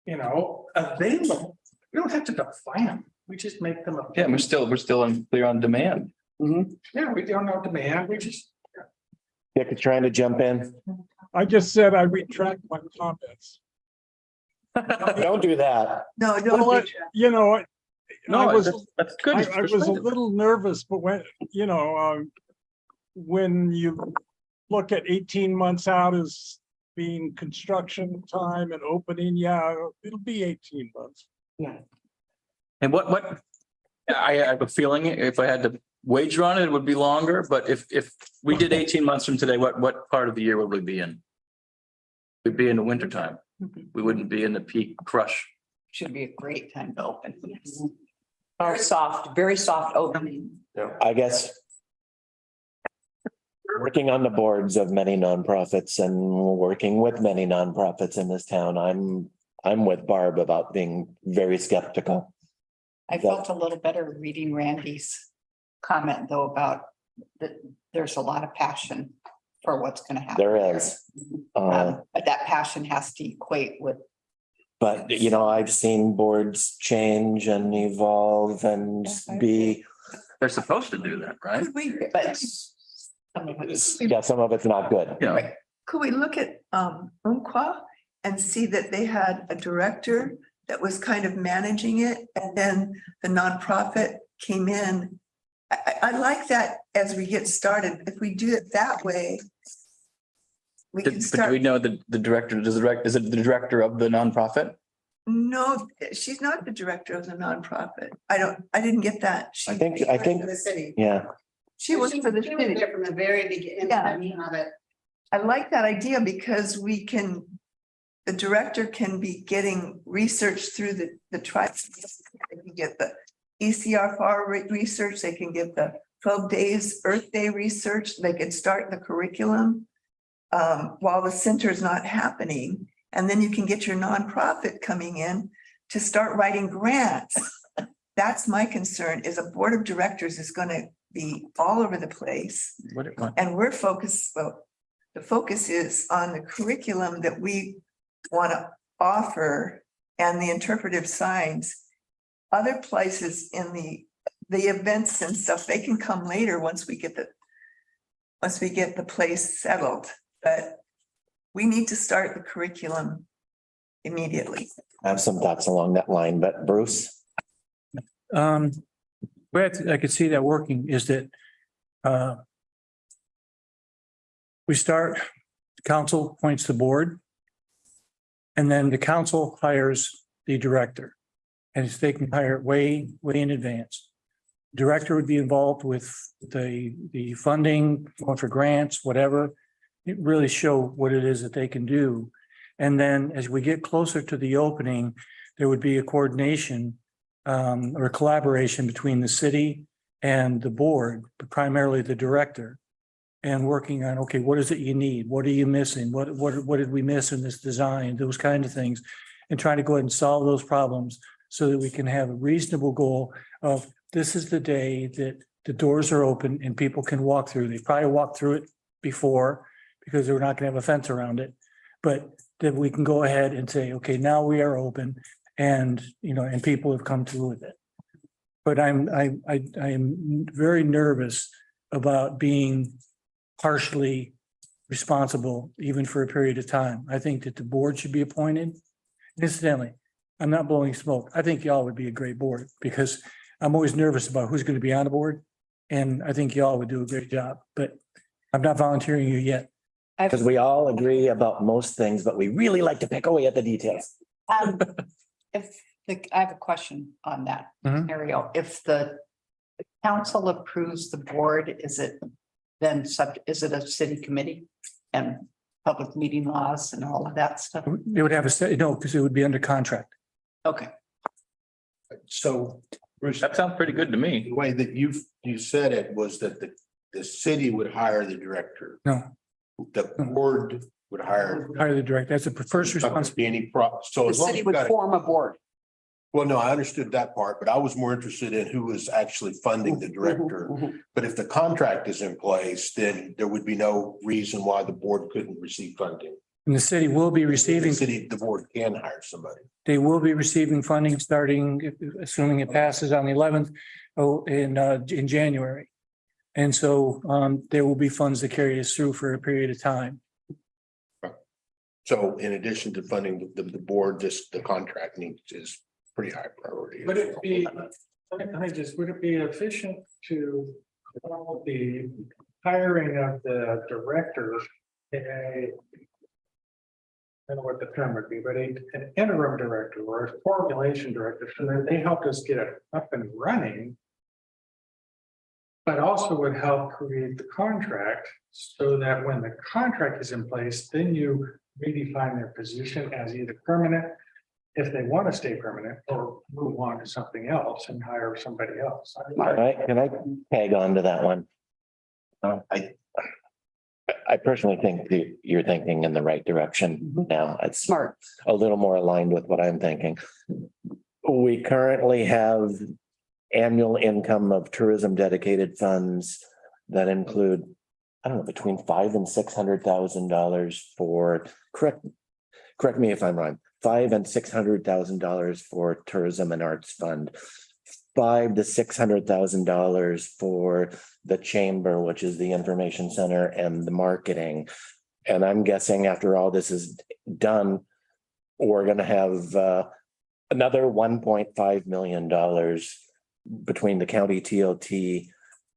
available. We don't have to define them. We just make them. Yeah, we're still unclear on demand. Yeah, we don't know demand. We just. Dick, trying to jump in. I just said I retract my comments. Don't do that. No, Well, don't. you know, I No, was, that's good. I was a little nervous, but when you look at 18 months out as being construction time and opening, yeah, it'll be 18 months. And what, I have a feeling if I had to wager on it, it would be longer, but if we did 18 months from today, what part of the year would we be in? We'd be in the winter time. We wouldn't be in the peak crush. Should be a great time to open. Very soft opening. I guess working on the boards of many nonprofits and working with many nonprofits in this town, I'm with Barb about being very skeptical. I felt a little better reading Randy's comment though about that there's a lot of passion for what's gonna happen. There is. But that passion has to equate with. But I've seen boards change and evolve and be, They're supposed to do that, right? But some of it's- yeah, some of it's not good. You know, Could we look at Umpqua and see that they had a director that was kind of managing it, and then the nonprofit came in? I like that as we get started. If we do it that way, we can but do start. we know the director, is it the director of the nonprofit? No, she's not the director of the nonprofit. I didn't get that. I think, The city. yeah, She was for the She was city. there from the very beginning of it. I like that idea because the director can be getting research through the tribes. They can get the ECRFR research, they can get the 12 days Earth Day research, they can start the curriculum while the center is not happening. And then you can get your nonprofit coming in to start writing grants. That's my concern, is a board of directors is going to be all over the place. And we're focused, the focus is on the curriculum that we want to offer and the interpretive signs. Other places in the events and stuff, they can come later once we get the place settled. But we need to start the curriculum immediately. I have some thoughts along that line, but Bruce? Where I could see that working is that we start, the council appoints the board, and then the council hires the director. And if they can hire it way in advance. Director would be involved with the funding, going for grants, whatever. It really show what it is that they can do. And then as we get closer to the opening, there would be a coordination or collaboration between the city and the board, but primarily the director. And working on, okay, what is it you need? What are you missing? What did we miss in this design? Those kind of things. And trying to go ahead and solve those problems so that we can have a reasonable goal of this is the day that the doors are open and people can walk through. They probably walked through it before because they were not going to have a fence around it. But that we can go ahead and say, okay, now we are open and, and people have come through with it. But I'm very nervous about being partially responsible even for a period of time. I think that the board should be appointed. Incidentally, I'm not blowing smoke. I think y'all would be a great board because I'm always nervous about who's going to be on the board. And I think y'all would do a great job, but I'm not volunteering you yet. Because we all agree about most things, but we really like to pick away at the details. I have a question on that Mhm. scenario. If the council approves the board, is it is it a city committee and public meeting laws and all of that stuff? They would have no, because it would be under contract. Okay. So, Bruce, That sounds pretty good to me. the way that you said it was that the city would hire the director. No, The board would hire. hire the director. That's the first responsibility. So The as long as city you would got, form a board. Well, no, I understood that part, but I was more interested in who was actually funding the director. Mhm. But if the contract is in place, then there would be no reason why the board couldn't receive funding. And the city will be The receiving, city, the board can hire somebody. they will be receiving funding starting, assuming it passes on the 11th, in January. And so there will be funds to carry us through for a period of time. So in addition to funding the board, just the contract needs is pretty high priority. Would it be, would it be efficient to call the hiring of the director I don't know what the term would be, but an interim director or a formulation director, so that they helped us get it up and running. But also would help create the contract so that when the contract is in place, then you redefine their position as either permanent, if they want to stay permanent, or move on to something else and hire somebody else. Can I tag on to that one? I personally think that you're thinking in the right direction now. It's Smart. a little more aligned with what I'm thinking. We currently have annual income of tourism dedicated funds that include, I don't know, between $500,000 and $600,000 for, correct me if I'm wrong, $500,000 and $600,000 for tourism and arts fund, $500,000 to $600,000 for the chamber, which is the information center and the marketing. And I'm guessing after all this is done, we're going to have another $1.5 million between the county TLT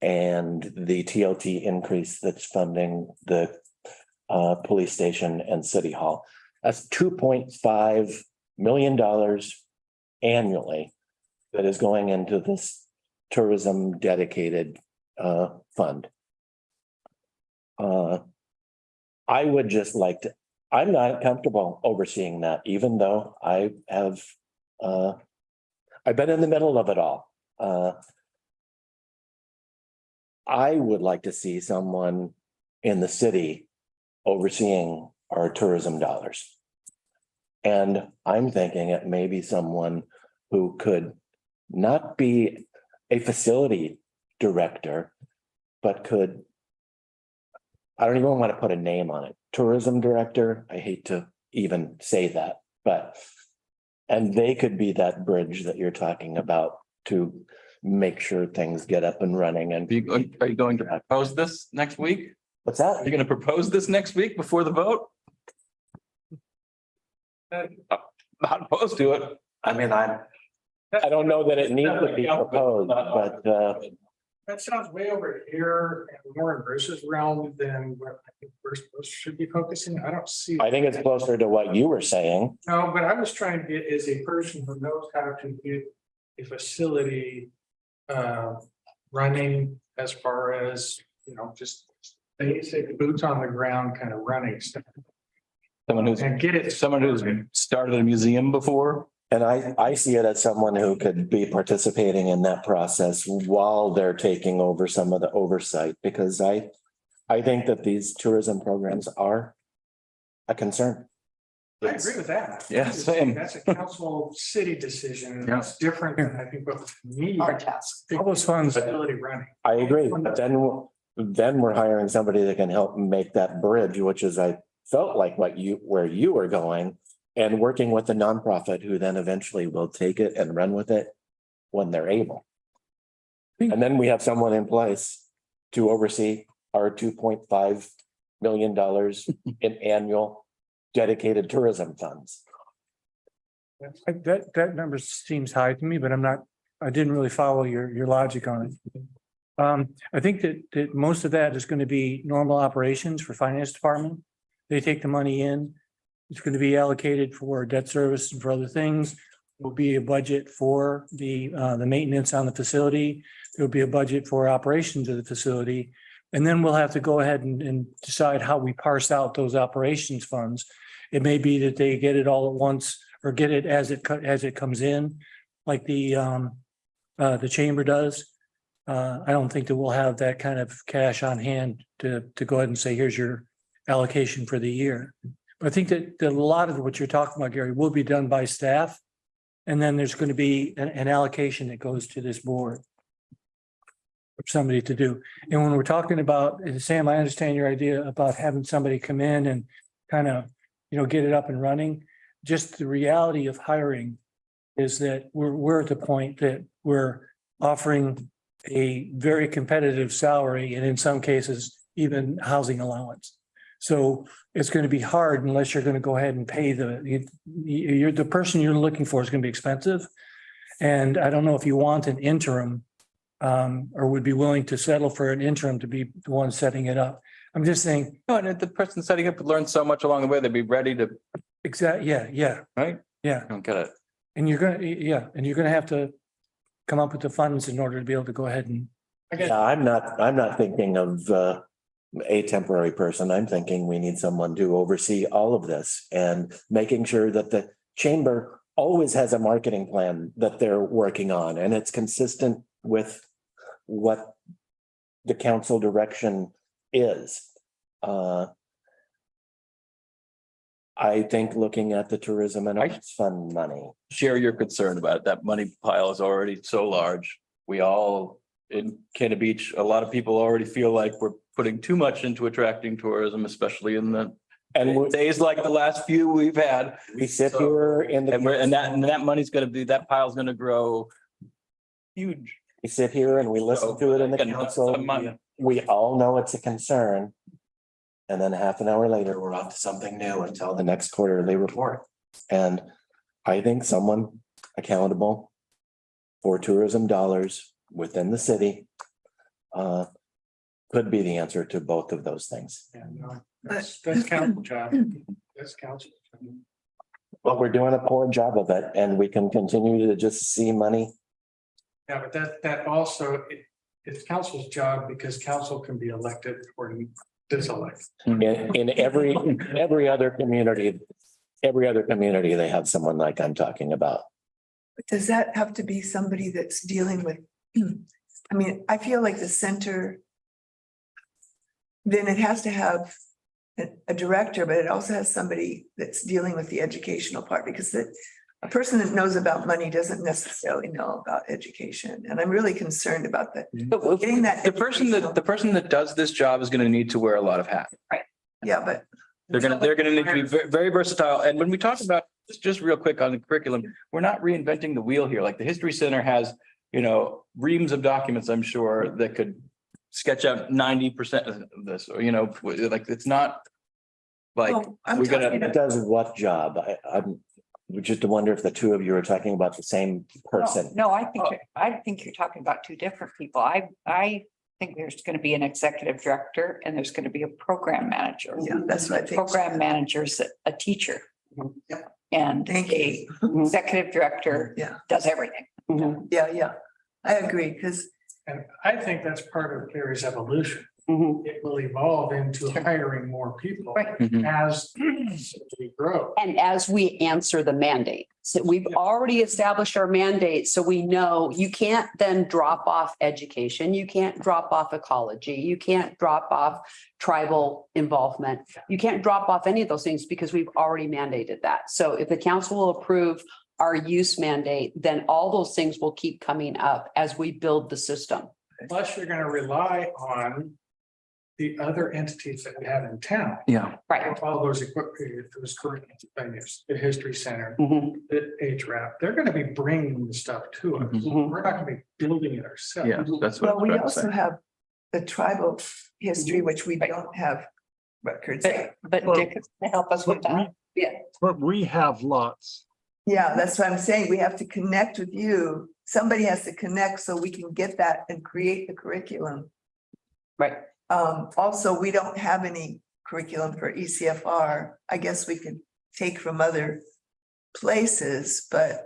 and the TLT increase that's funding the police station and city hall. That's $2.5 million annually that is going into this tourism dedicated fund. I would just like to, I'm not comfortable overseeing that, even though I have I've been in the middle of it all. I would like to see someone in the city overseeing our tourism dollars. And I'm thinking it may be someone who could not be a facility director, but could, I don't even want to put a name on it, tourism director. I hate to even say that, but, and they could be that bridge that you're talking about to make sure things get up and running. And Are you going to propose this next week? what's Are that? you going to propose this next week before the vote? Not opposed to it. I mean, I don't know that it needs to be proposed, but That sounds way over here and more in Bruce's realm than what I think we're supposed should be focusing. I don't see. I think it's closer to what you were saying. No, but I was trying to get is a person who knows how to get a facility running as far as, just basic boots on the ground kind of running stuff. And get it. Someone who's started a museum before. And I see it as someone who could be participating in that process while they're taking over some of the oversight, because I think that these tourism programs are a concern. I agree with that. Yeah, same. That's a council city decision. That's different than I think what we need. Our task. All those funds, Facility running. I agree, but then we're hiring somebody that can help make that bridge, which is, I felt like where you were going, and working with the nonprofit who then eventually will take it and run with it when they're able. And then we have someone in place to oversee our $2.5 million in annual dedicated tourism funds. that number seems high to me, but I didn't really follow your logic on it. I think that most of that is going to be normal operations for finance department. They take the money in. It's going to be allocated for debt service and for other things. There'll be a budget for the maintenance on the facility. There'll be a budget for operations of the facility. And then we'll have to go ahead and decide how we parse out those operations funds. It may be that they get it all at once or get it as it comes in, like the chamber does. I don't think that we'll have that kind of cash on hand to go ahead and say, here's your allocation for the year. But I think that a lot of what you're talking about, Gary, will be done by staff. And then there's going to be an allocation that goes to this board. For somebody to do. And when we're talking about, and Sam, I understand your idea about having somebody come in and kind of, get it up and running. Just the reality of hiring is that we're at the point that we're offering a very competitive salary and in some cases, even housing allowance. So it's going to be hard unless you're going to go ahead and pay the person you're looking for is going to be expensive. And I don't know if you want an interim or would be willing to settle for an interim to be the one setting it up. I'm just saying. No, and the person setting up would learn so much along the way, they'd be ready to, Exactly, yeah, right? yeah. I don't get it. And you're gonna have to come up with the funds in order to be able to go ahead and. Yeah, I'm not thinking of a temporary person. I'm thinking we need someone to oversee all of this and making sure that the chamber always has a marketing plan that they're working on and it's consistent with what the council direction is. I think looking at the tourism and arts fund money. Share your concern about it. That money pile is already so large. We all in Canada Beach, a lot of people already feel like we're putting too much into attracting tourism, especially in the days like the last few we've had. We sit here in the. And that money's gonna be, that pile's gonna grow huge. We sit here and we listen to it in the And council. We all know it's a concern. And then half an hour later, we're on to something new until the next quarterly report. And I think someone accountable for tourism dollars within the city could be the answer to both of those things. Yeah, no, that's council job. That's council. But we're doing a poor job of it and we can continue to just see money. Yeah, but that also, it's council's job because council can be elected or diselected. In every other community, they have someone like I'm talking about. Does that have to be somebody that's dealing with, I mean, I feel like the center, then it has to have a director, but it also has somebody that's dealing with the educational part because a person that knows about money doesn't necessarily know about education. And I'm really concerned about that. Getting that. The person that does this job is gonna need to wear a lot of hats. Yeah, but. They're gonna need to be very versatile. And when we talk about, just real quick on the curriculum, we're not reinventing the wheel here. Like the History Center has, reams of documents, I'm sure, that could sketch out 90% of this, or, like, it's not like, Oh, I'm we're gonna- talking It does what job? I'm just to wonder if the two of you are talking about the same person. No, I think you're talking about two different people. I think there's going to be an executive director and there's going to be a program manager. Yeah, that's what I think. Program manager's a teacher. Yep. And Thank a you. executive director Yeah, does everything. yeah. I agree, because And I think that's part of Clary's evolution. Mhm. It will evolve into hiring more people Right. as we grow. And as we answer the mandate, so we've already established our mandate, so we know you can't then drop off education, you can't drop off ecology, you can't drop off tribal involvement. You can't drop off any of those things because we've already mandated that. So if the council will approve our use mandate, then all those things will keep coming up as we build the system. Plus, you're going to rely on the other entities that we have in town. Yeah. Right. All those equipment, those current venues, the History Center, Mhm, the HRAP, they're going to be bringing the stuff to us. mhm. We're not going to be building it ourselves. Yeah, that's what well, we I'm also saying. have the tribal history, which we don't have records. But Dick is to help us with that. But we have lots. Yeah, that's what I'm saying. We have to connect with you. Somebody has to connect so we can get that and create the curriculum. Right. Also, we don't have any curriculum for ECFR. I guess we could take from other places, but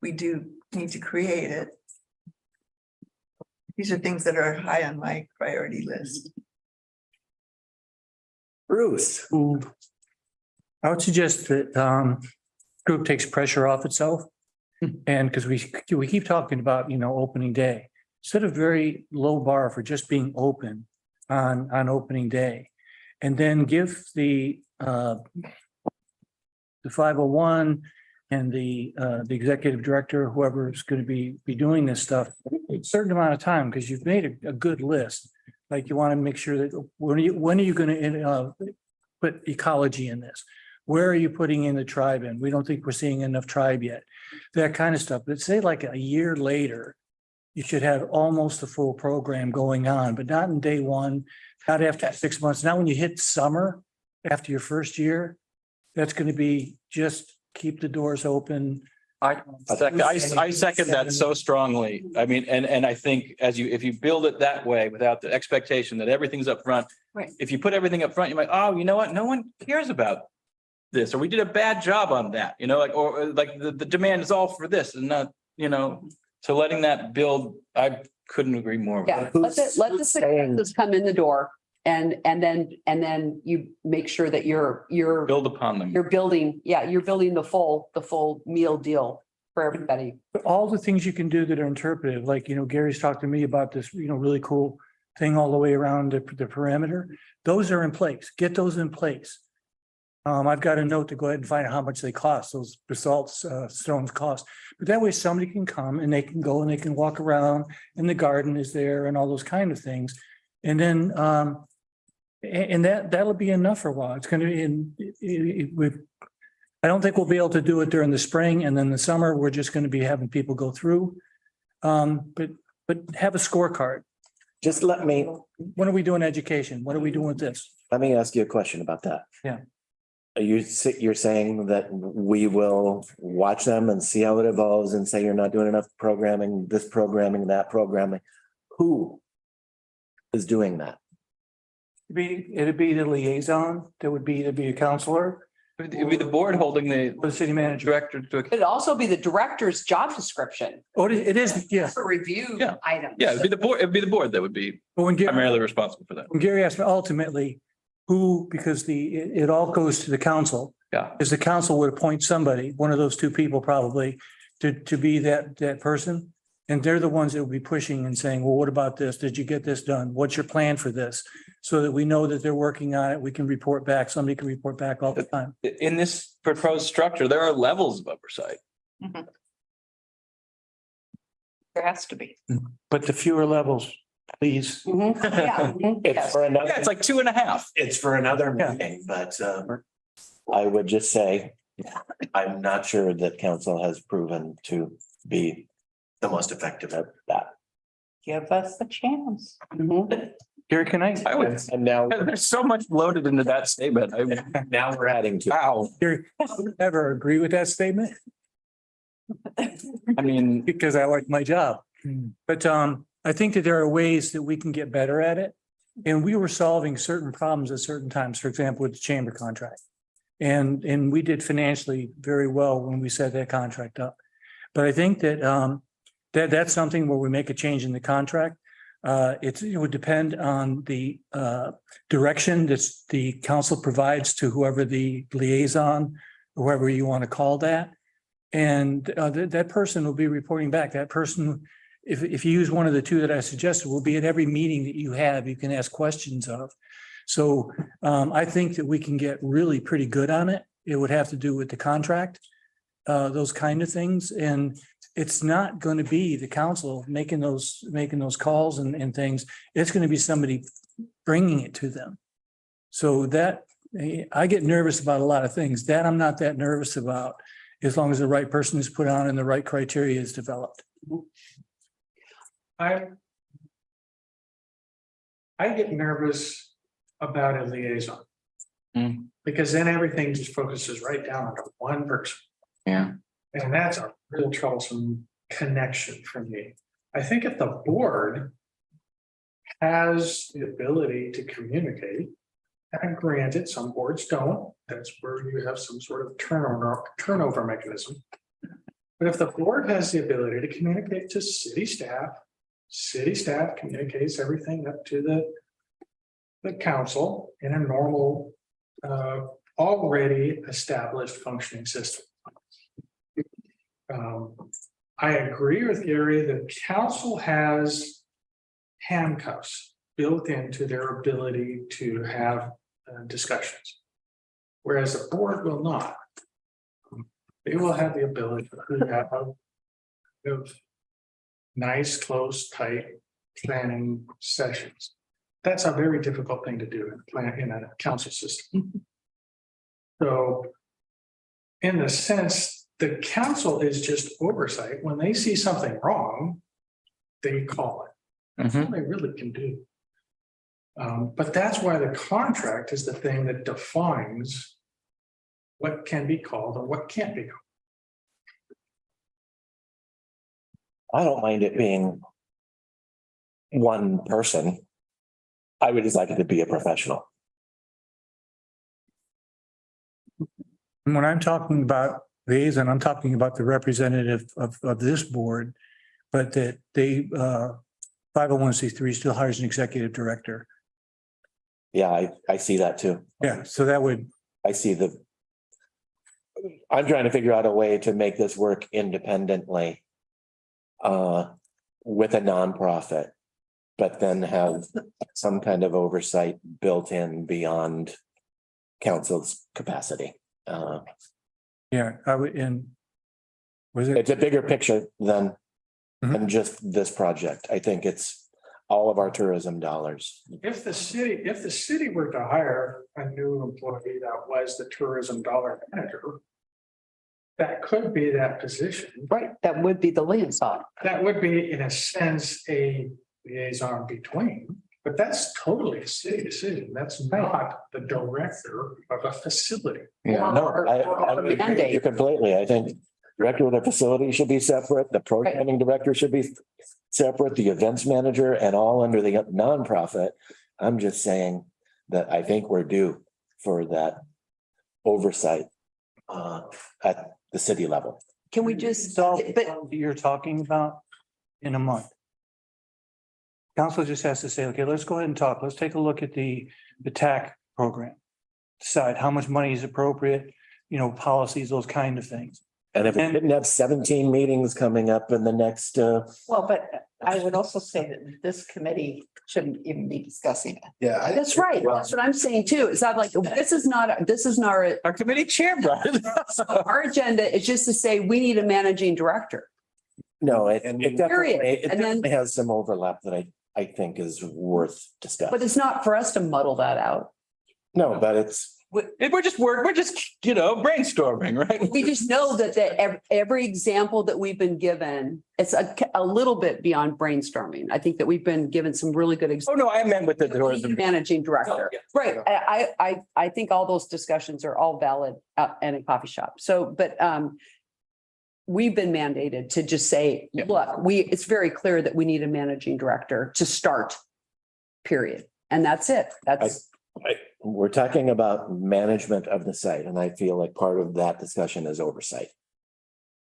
we do need to create it. These are things that are high on my priority list. Bruce, I would suggest that group takes pressure off itself. And because we keep talking about, opening day, set a very low bar for just being open on opening day. And then give the 501 and the executive director, whoever is going to be doing this stuff, a certain amount of time, because you've made a good list. Like you want to make sure that when are you going to put ecology in this? Where are you putting in the tribe in? We don't think we're seeing enough tribe yet. That kind of stuff. But say like a year later, you should have almost a full program going on, but not in day one, not after 6 months. Now, when you hit summer, after your first year, that's going to be just keep the doors open. I second that so strongly. I mean, and I think if you build it that way without the expectation that everything's up front. Right. If you put everything up front, you're like, oh, you know what? No one cares about this, or we did a bad job on that, or like the demand is all for this and not, so letting that build, I couldn't agree more. Yeah, let the successes come in the door and then you make sure that you're Build upon them. you're building the full meal deal for everybody. But all the things you can do that are interpretive, like, Gary's talked to me about this, really cool thing all the way around the perimeter. Those are in place. Get those in place. I've got a note to go ahead and find out how much they cost, those basalt stones cost. But that way somebody can come and they can go and they can walk around and the garden is there and all those kind of things. And then, and that'll be enough for a while. It's going to be I don't think we'll be able to do it during the spring, and then the summer, we're just going to be having people go through. But have a scorecard. Just When are we doing education? What are we doing with this? let me ask you a question about that. Yeah. You're saying that we will watch them and see how it evolves and say you're not doing enough programming, this programming, that programming. Who is doing that? It'd be the liaison. There would be a counselor, It'd be the board holding the city manager. director to. It'd also be the director's job description. Oh, it is, yes. For review Yeah. items. Yeah, it'd be the board that would be But when primarily responsible for that. Gary asked me ultimately who, because it all goes to the council. Yeah. Because the council would appoint somebody, one of those two people probably, to be that person. And they're the ones that will be pushing and saying, well, what about this? Did you get this done? What's your plan for this? So that we know that they're working on it. We can report back. Somebody can report back all the time. In this proposed structure, there are levels of oversight. There has to be. But the fewer levels, please. Mhm. Yeah. Mhm. It's for another. Yeah, it's like 2.5. It's for another Yeah. meeting, but I would just say, I'm not sure that council has proven to be the most effective at that. Give us the chance. Mhm. Gary, can I? I would, And now, there's so much loaded into that statement. now we're adding to. Wow. Gary, ever agree with that statement? I mean, Because I like my job. But I think that there are ways that we can get better at it. And we were solving certain problems at certain times, for example, with the chamber contract. And we did financially very well when we set that contract up. But I think that that's something where we make a change in the contract. It would depend on the direction that the council provides to whoever the liaison, or whoever you want to call that. And that person will be reporting back. That person, if you use one of the two that I suggested, will be at every meeting that you have, you can ask questions of. So I think that we can get really pretty good on it. It would have to do with the contract, those kind of things. And it's not going to be the council making those calls and things. It's going to be somebody bringing it to them. So that I get nervous about a lot of things that I'm not that nervous about, as long as the right person is put on and the right criteria is developed. I get nervous about a liaison. Mm. Because then everything just focuses right down onto one person. yeah. And that's a real troublesome connection for me. I think if the board has the ability to communicate, and granted, some boards don't, that's where you have some sort of turnover mechanism. But if the board has the ability to communicate to city staff communicates everything up to the council in a normal, already established functioning system. I agree with Gary that council has handcuffs built into their ability to have discussions, whereas the board will not. they will have the ability to have nice, close, tight planning sessions. That's a very difficult thing to do in a council system. So in the sense, the council is just oversight. When they see something wrong, they call it. That's all they really can do. But that's why the contract is the thing that defines what can be called and what can't be called. I don't mind it being one person. I would just like it to be a professional. When I'm talking about liaison, I'm talking about the representative of this board, but that they 501c3 still hires an executive director. Yeah, I see that too. Yeah, so that would, I see I'm trying to figure out a way to make this work independently with a nonprofit, but then have some kind of oversight built in beyond council's capacity. yeah, I would, and was it, It's a bigger picture than just this project. I think it's all of our tourism dollars. If the city were to hire a new employee that was the tourism dollar manager, that could be that position. Right, that would be the liaison. That would be, in a sense, a liaison between, but that's totally a city decision. That's not the director of a facility. Yeah, no, I agree with you completely. I think director of the facility should be separate, the programming director should be separate, the events manager, and all under the nonprofit. I'm just saying that I think we're due for that oversight at the city level. Can we just, solve but you're talking about in a month? Council just has to say, okay, let's go ahead and talk. Let's take a look at the TAC program. Decide how much money is appropriate, policies, those kind of things. And if we didn't have 17 meetings coming up in the next, Well, but I would also say that this committee shouldn't even be discussing it. Yeah. that's right. That's what I'm saying too. It's not like, this is not Our committee chair brought it up. our agenda. It's just to say we need a managing director. no, it Period. definitely has some overlap that I think is worth discussing. But it's not for us to muddle that out. No, but it's, We're just brainstorming, right? We just know that every example that we've been given, it's a little bit beyond brainstorming. I think that we've been given some really good Oh, examples. no, I meant with the tourism. Managing director, right? I think all those discussions are all valid in a coffee shop. So, but we've been mandated to just say, look, it's very clear that we need a managing director to start, period. And that's it. we're talking about management of the site, and I feel like part of that discussion is oversight.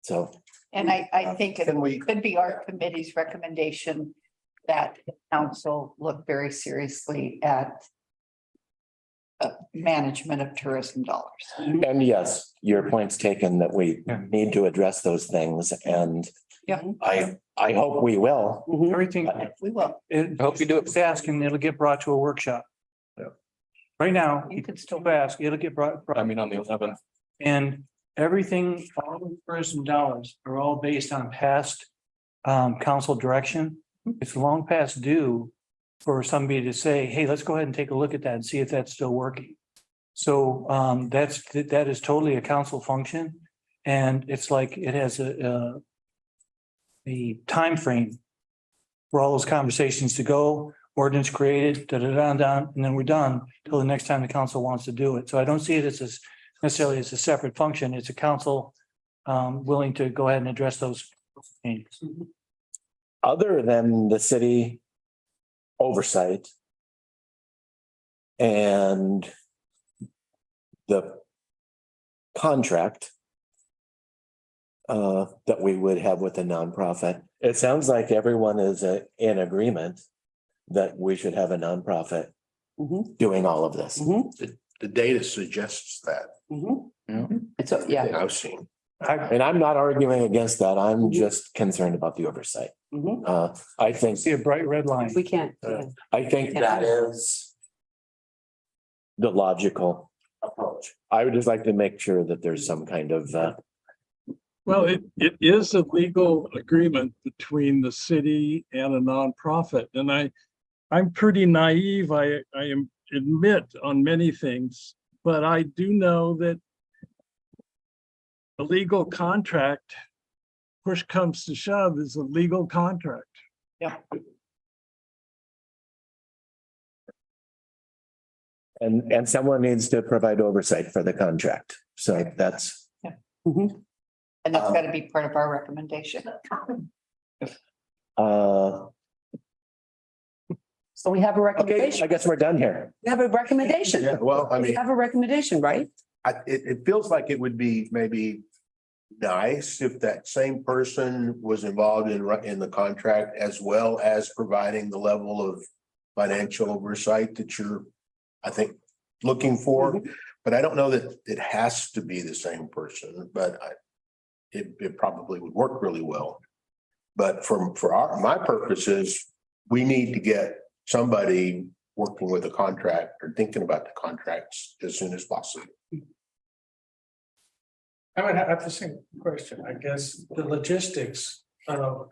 So. And I think it Can we- could be our committee's recommendation that council look very seriously at management of tourism dollars. And yes, your point's taken that we need to address those things, and Yeah. I hope we will. Everything, We will. I hope you do it fast and it'll get brought to a workshop. Yeah. Right now, You could still. fast, it'll get brought. On the 11th. And everything, all the tourism dollars are all based on past council direction. It's long past due for somebody to say, hey, let's go ahead and take a look at that and see if that's still working. So that is totally a council function. And it's like it has a time frame for all those conversations to go, ordinance created, and then we're done till the next time the council wants to do it. So I don't see it as necessarily as a separate function. It's a council willing to go ahead and address those needs. Other than the city oversight and the contract that we would have with the nonprofit, it sounds like everyone is in agreement that we should have a nonprofit doing all of this. The data suggests that. It's, yeah. that I've seen. And I'm not arguing against that. I'm just concerned about the oversight. I think, See a bright red line. We can't. I think that is the logical approach. I would just like to make sure that there's some kind of Well, it is a legal agreement between the city and a nonprofit, and I'm pretty naive, admit on many things, but I do know that a legal contract, push comes to shove, is a legal contract. And someone needs to provide oversight for the contract. So that's, Mhm. And that's gotta be part of our recommendation. So we have a okay, recommendation. I guess we're done here. We have a recommendation. Yeah, well, I We mean, have a recommendation, right? it feels like it would be maybe nice if that same person was involved in the contract as well as providing the level of financial oversight that you're, I think, looking for. But I don't know that it has to be the same person, but it probably would work really well. But for my purposes, we need to get somebody working with a contract or thinking about the contracts as soon as possible. I would have the same question, I guess, the logistics of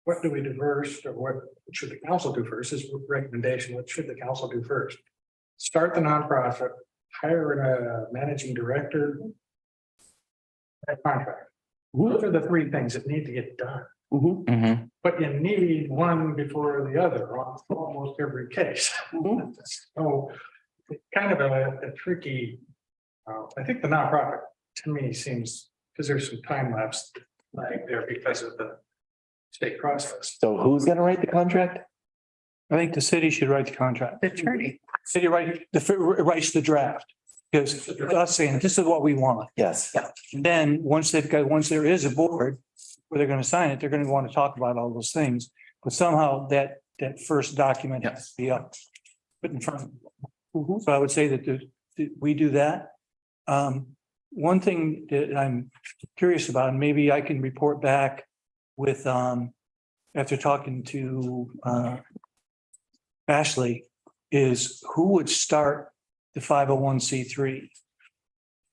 what do we do first, or what should the council do first is recommendation, what should the council do first? Start the nonprofit, hire a managing director. That contract. Those are the three things that need to get done, Mhm. but you need one before the other on almost every case. Mhm. So it's kind of a tricky, I think the nonprofit to me seems, because there's some time lapse like there because of the state process. So who's gonna write the contract? I think the city should write the contract. The attorney. City writes the draft. Because us saying, this is what we want. Yes. Then, once there is a board where they're gonna sign it, they're gonna want to talk about all those things. But somehow that first document has to be up, put in front of them. Mhm. So I would say that we do that. One thing that I'm curious about, and maybe I can report back with, after talking to, Ashley, is who would start the 501c3?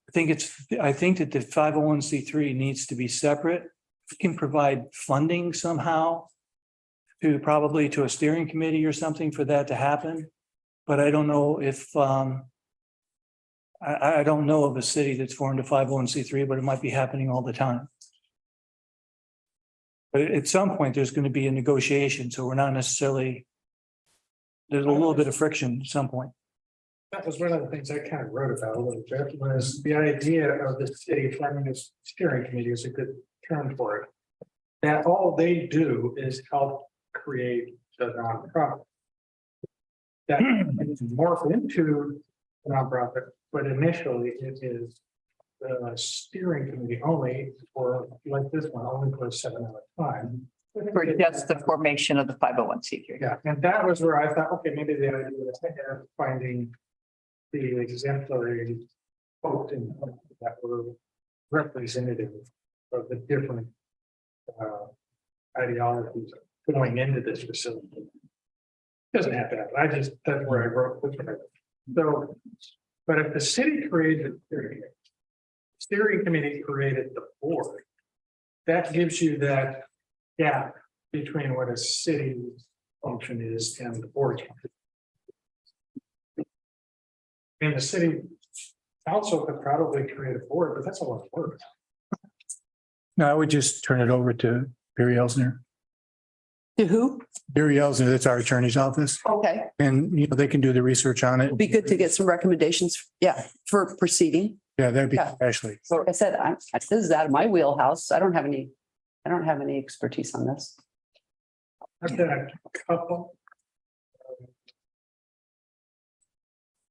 I think that the 501c3 needs to be separate. We can provide funding somehow to probably to a steering committee or something for that to happen. But I don't know if, I don't know of a city that's formed a 501c3, but it might be happening all the time. But at some point, there's going to be a negotiation, so we're not necessarily, there's a little bit of friction at some point. That was one of the things I kind of wrote about a little bit, was the idea of the city forming this steering committee is a good term for it. That all they do is help create the nonprofit. That can morph into a nonprofit, but initially it is the steering committee only for, like this one, only for 7 at a time. For just the formation of the 501c3. Yeah, and that was where I thought, okay, maybe the idea is finding the exemplary folk that were representative of the different ideologies going into this facility. Doesn't have to happen. That's where I wrote. So, but if the city created the steering committee created the board, that gives you that gap between what a city function is and the board function. And the city council could probably create a board, but that's a lot of work. No, I would just turn it over to Barry Elsner. To who? Barry Elsner, that's our attorney's office, Okay, and they can do the research on it. it'd be good to get some recommendations, for proceeding. Yeah, that'd be Yeah. Ashley. So like I said, this is out of my wheelhouse. I don't have any expertise on this. I've done a couple.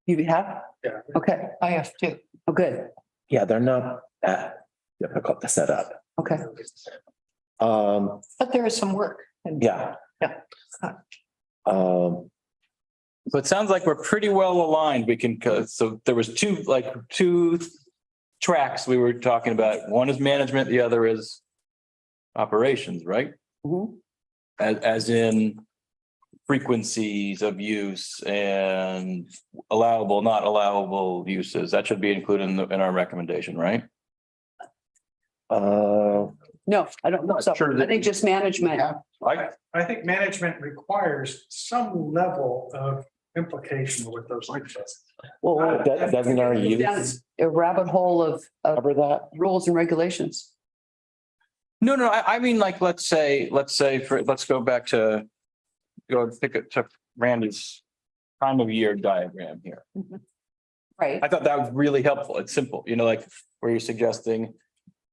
You have? Yeah. Okay, I have to. oh, good. Yeah, they're not that difficult to set up. Okay. But there is some work. And Yeah. Yeah. Um, So it sounds like we're pretty well aligned. We can, so there was two tracks we were talking about. One is management, the other is operations, right? Mhm. As in frequencies of use and allowable, not allowable uses. That should be included in our recommendation, right? No, I don't know. So Sure I think just management. I think management requires some level of implication with those things. Well, Doesn't our down use a rabbit hole of cover that? rules and regulations. No, I mean, like, let's go back to, pick it to Randy's time of year diagram here. Right. I thought that was really helpful. It's simple, like where you're suggesting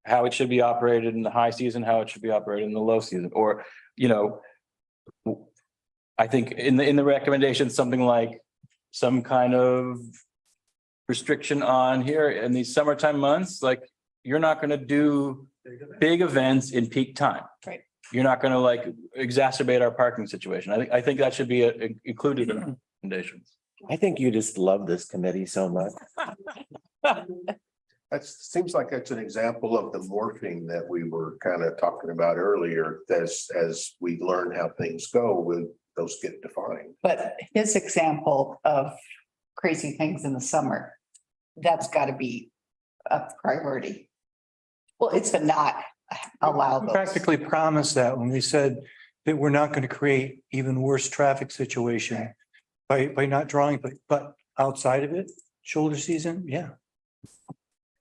how it should be operated in the high season, how it should be operated in the low season, or, I think in the recommendation, something like some kind of restriction on here in these summertime months, like you're not going to do big events in peak time. Right. You're not going to like exacerbate our parking situation. I think that should be included in our recommendations. I think you just love this committee so much. That seems like that's an example of the morphing that we were kind of talking about earlier. As we learn how things go, those get defined. But his example of crazy things in the summer, that's got to be a priority. Well, it's To not allow We those. practically promised that when we said that we're not going to create even worse traffic situation by not drawing, but outside of it, shoulder season, yeah.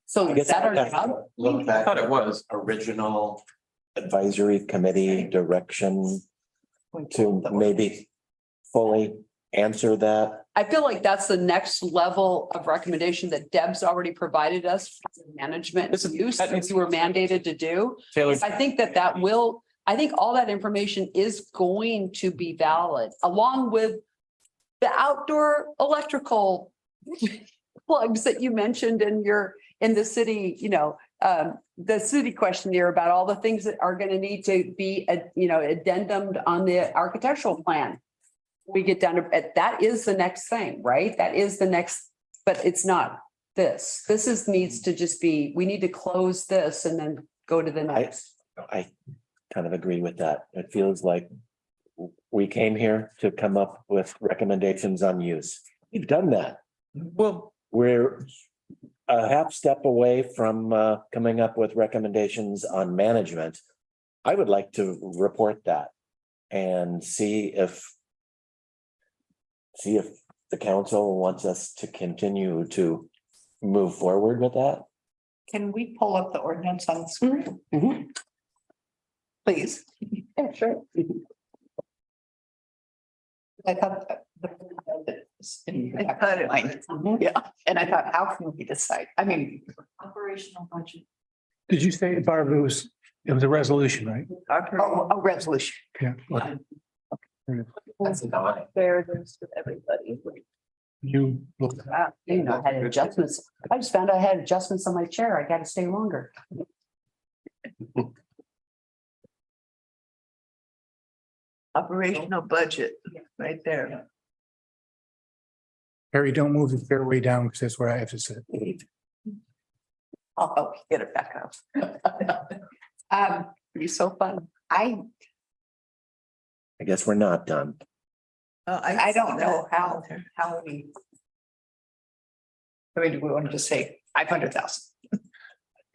so I is guess that I our have job? to look I back thought at it was. original advisory committee direction to maybe fully answer that. I feel like that's the next level of recommendation that Deb's already provided us for management This is- use that that needs- we were mandated to do. Taylor, I think I think all that information is going to be valid along with the outdoor electrical plugs that you mentioned in the city, the city questionnaire about all the things that are going to need to be, addendum on the architectural plan. We get down to, that is the next thing, right? That is the next, but it's not this. Needs to just be, we need to close this and then go to the next. I kind of agree with that. It feels like we came here to come up with recommendations on use. We've done that. well, We're a half step away from coming up with recommendations on management. I would like to report that and see if the council wants us to continue to move forward with that. Can we pull up the ordinance on the screen? Mhm. Please. Yeah, sure. I thought yeah, and I thought, how can we decide? I mean, Operational budget. Did you say, Barbara, it was a resolution, right? a resolution. Yeah. That's not. Share this with everybody. You look. I had adjustments. I just found I had adjustments on my chair. I got to stay longer. Operational budget, right there. Harry, don't move the fairway down because that's where I have to sit. I'll help you get it back up. Be so fun. I I guess we're not done. I don't know how we. I mean, do we want to just say 500,000? I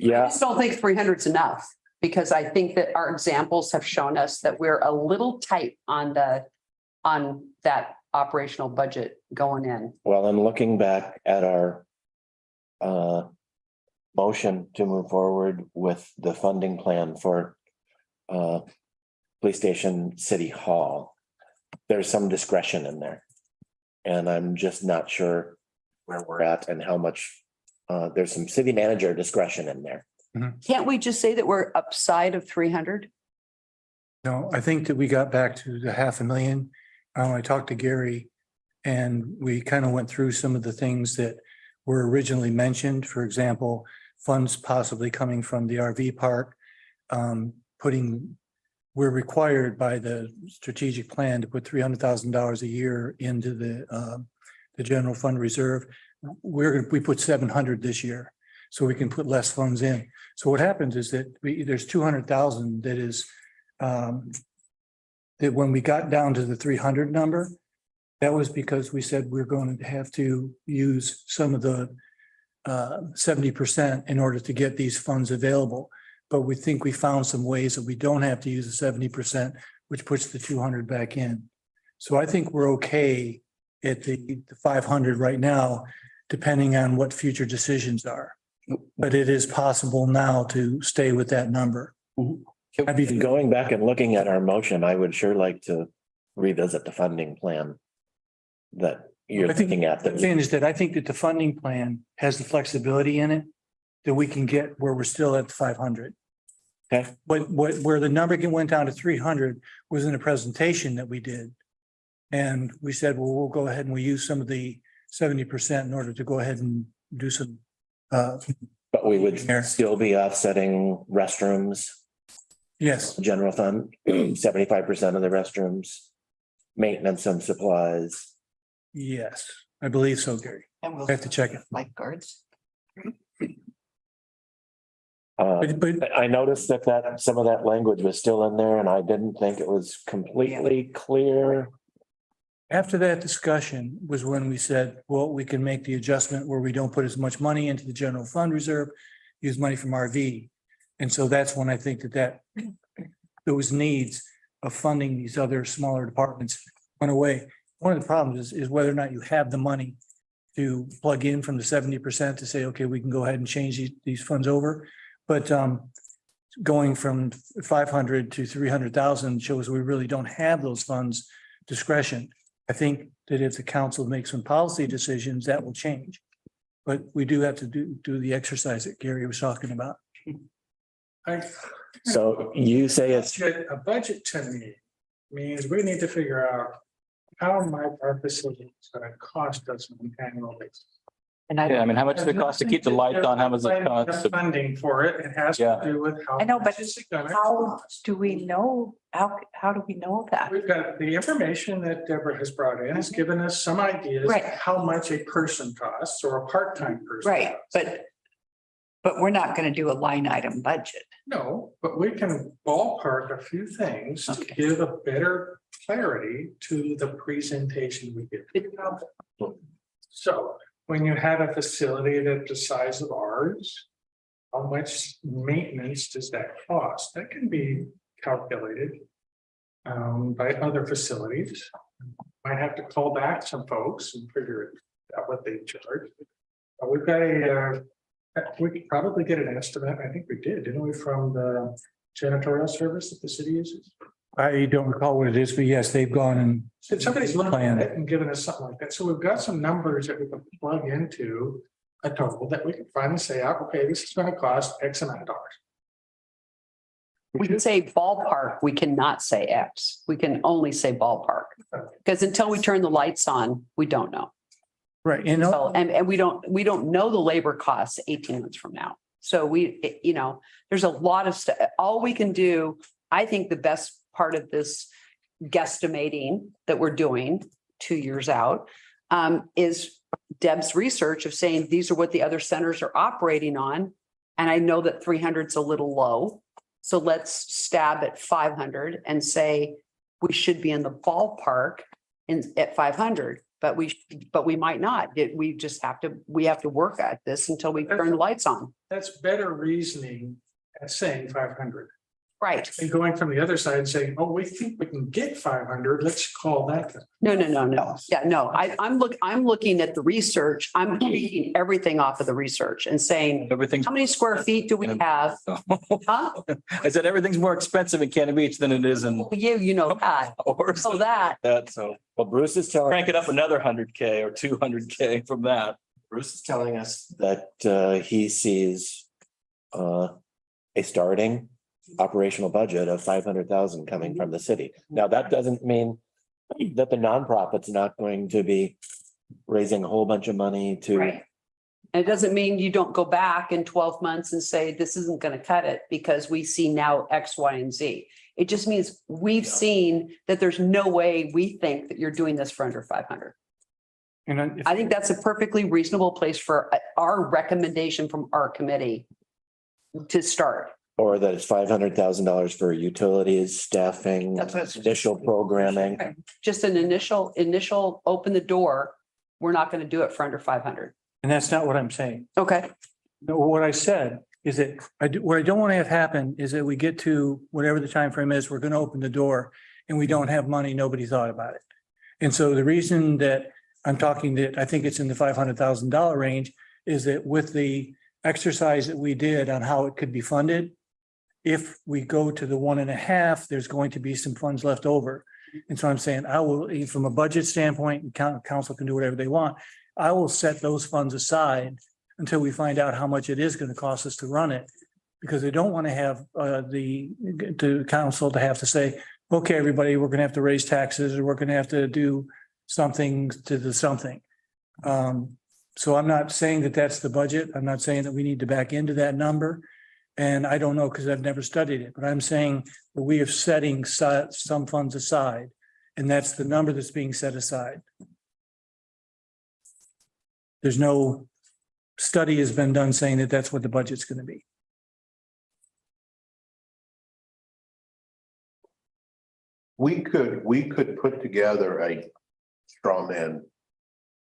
Yeah, just don't think 300 is enough because I think that our examples have shown us that we're a little tight on that operational budget going in. well, I'm looking back at our motion to move forward with the funding plan for police station City Hall. There's some discretion in there. And I'm just not sure where we're at and how much there's some city manager discretion in there. Can't we just say that we're upside of 300? No, I think that we got back to the 500,000. I talked to Gary and we kind of went through some of the things that were originally mentioned. For example, funds possibly coming from the RV park, we're required by the strategic plan to put $300,000 a year into the general fund reserve. We put 700 this year, so we can put less funds in. So what happens is that there's 200,000 that is that when we got down to the 300 number, that was because we said we're going to have to use some of the 70% in order to get these funds available. but we think we found some ways that we don't have to use the 70%, which puts the 200 back in. So I think we're okay at the 500 right now, depending on what future decisions are. But it is possible now to stay with that number. I'd be Going back and looking at our motion, I would sure like to revisit the funding plan that you're I think- looking at. The thing is that I think that the funding plan has the flexibility in it that we can get where we're still at 500. Okay. Where the number went down to 300 was in a presentation that we did. And we said, well, we'll go ahead and we use some of the 70% in order to go ahead and do some, But we would still be offsetting restrooms, yes, general fund, 75% of the restrooms, maintenance and supplies. yes, I believe so, Gary. And we'll I have to check it. lifeguards. But I noticed that some of that language was still in there and I didn't think it was completely clear. after that discussion was when we said, well, we can make the adjustment where we don't put as much money into the general fund reserve, use money from RV. And so that's when I think that those needs of funding these other smaller departments went away. One of the problems is whether or not you have the money to plug in from the 70% to say, okay, we can go ahead and change these funds over. But going from 500 to 300,000 shows we really don't have those funds discretion. I think that if the council makes some policy decisions, that will change. But we do have to do the exercise that Gary was talking about. So you say it's, A budget to me means we need to figure out how might our facility is going to cost us on an annual basis. And I, Yeah, I mean, how much does it cost to keep the lights on? How much does it cost? The funding for it, it has Yeah. to do with how. I know, but much is it gonna how cost. do we know, how do we know that? We've got the information that Deborah has brought in, has given us some ideas of Right. how much a person costs or a part-time person. Right, costs. but we're not gonna do a line item budget. No, but we can ballpark a few things to Okay. give a better clarity to the presentation we give. So when you have a facility that's the size of ours, how much maintenance does that cost? That can be calculated by other facilities. Might have to call back some folks and figure out what they charge. But we've got we could probably get an estimate. I think we didn't we, from the janitorial service that the city uses? I don't recall what it is, but yes, they've gone and So somebody's looked at Plan. it and given us something like that. So we've got some numbers that we can plug into a total that we can finally say, okay, this is going to cost X amount of dollars. We can say ballpark, we cannot say X. We can only say ballpark. Because until we turn the lights on, we don't know. right. So, and we don't know the labor costs 18 months from now. So there's a lot of stuff. All we can do, I think the best part of this guesstimating that we're doing 2 years out is Deb's research of saying, these are what the other centers are operating on. And I know that 300 is a little low. So let's stab at 500 and say, we should be in the ballpark at 500. But we might not. We have to work at this until we turn the lights on. That's better reasoning at saying 500. Right. And going from the other side and saying, oh, we think we can get 500, let's call that. No. Yeah, no, I'm looking at the research. I'm taking everything off of the research and saying, Everything's, how many square feet do we have? Huh? I said, everything's more expensive in Cannon Beach than it is in. You know that. Or So that, so well, Bruce is telling. crank it up another 100K or 200K from that. Bruce is telling us that he sees a starting operational budget of 500,000 coming from the city. Now, that doesn't mean that the nonprofit's not going to be raising a whole bunch of money to. right. And it doesn't mean you don't go back in 12 months and say, this isn't going to cut it because we see now X, Y, and Z. It just means we've seen that there's no way we think that you're doing this for under 500. And I think that's a perfectly reasonable place for our recommendation from our committee to start. Or that it's $500,000 for utilities, staffing, That's what it's- initial programming. Just an initial open the door. We're not going to do it for under 500. that's not what I'm saying. Okay. No, what I said is that what I don't want to have happen is that we get to whatever the time frame is, we're going to open the door and we don't have money, nobody thought about it. And so the reason that I'm talking that I think it's in the $500,000 range is that with the exercise that we did on how it could be funded, if we go to the 1.5, there's going to be some funds left over. And so I'm saying I will, from a budget standpoint, council can do whatever they want. I will set those funds aside until we find out how much it is going to cost us to run it. Because I don't want to have the council to have to say, okay, everybody, we're going to have to raise taxes or we're going to have to do something to the something. So I'm not saying that that's the budget. I'm not saying that we need to back into that number. And I don't know because I've never studied it, but I'm saying that we are setting some funds aside, and that's the number that's being set aside. There's no study has been done saying that that's what the budget's going to be. We could put together a straw man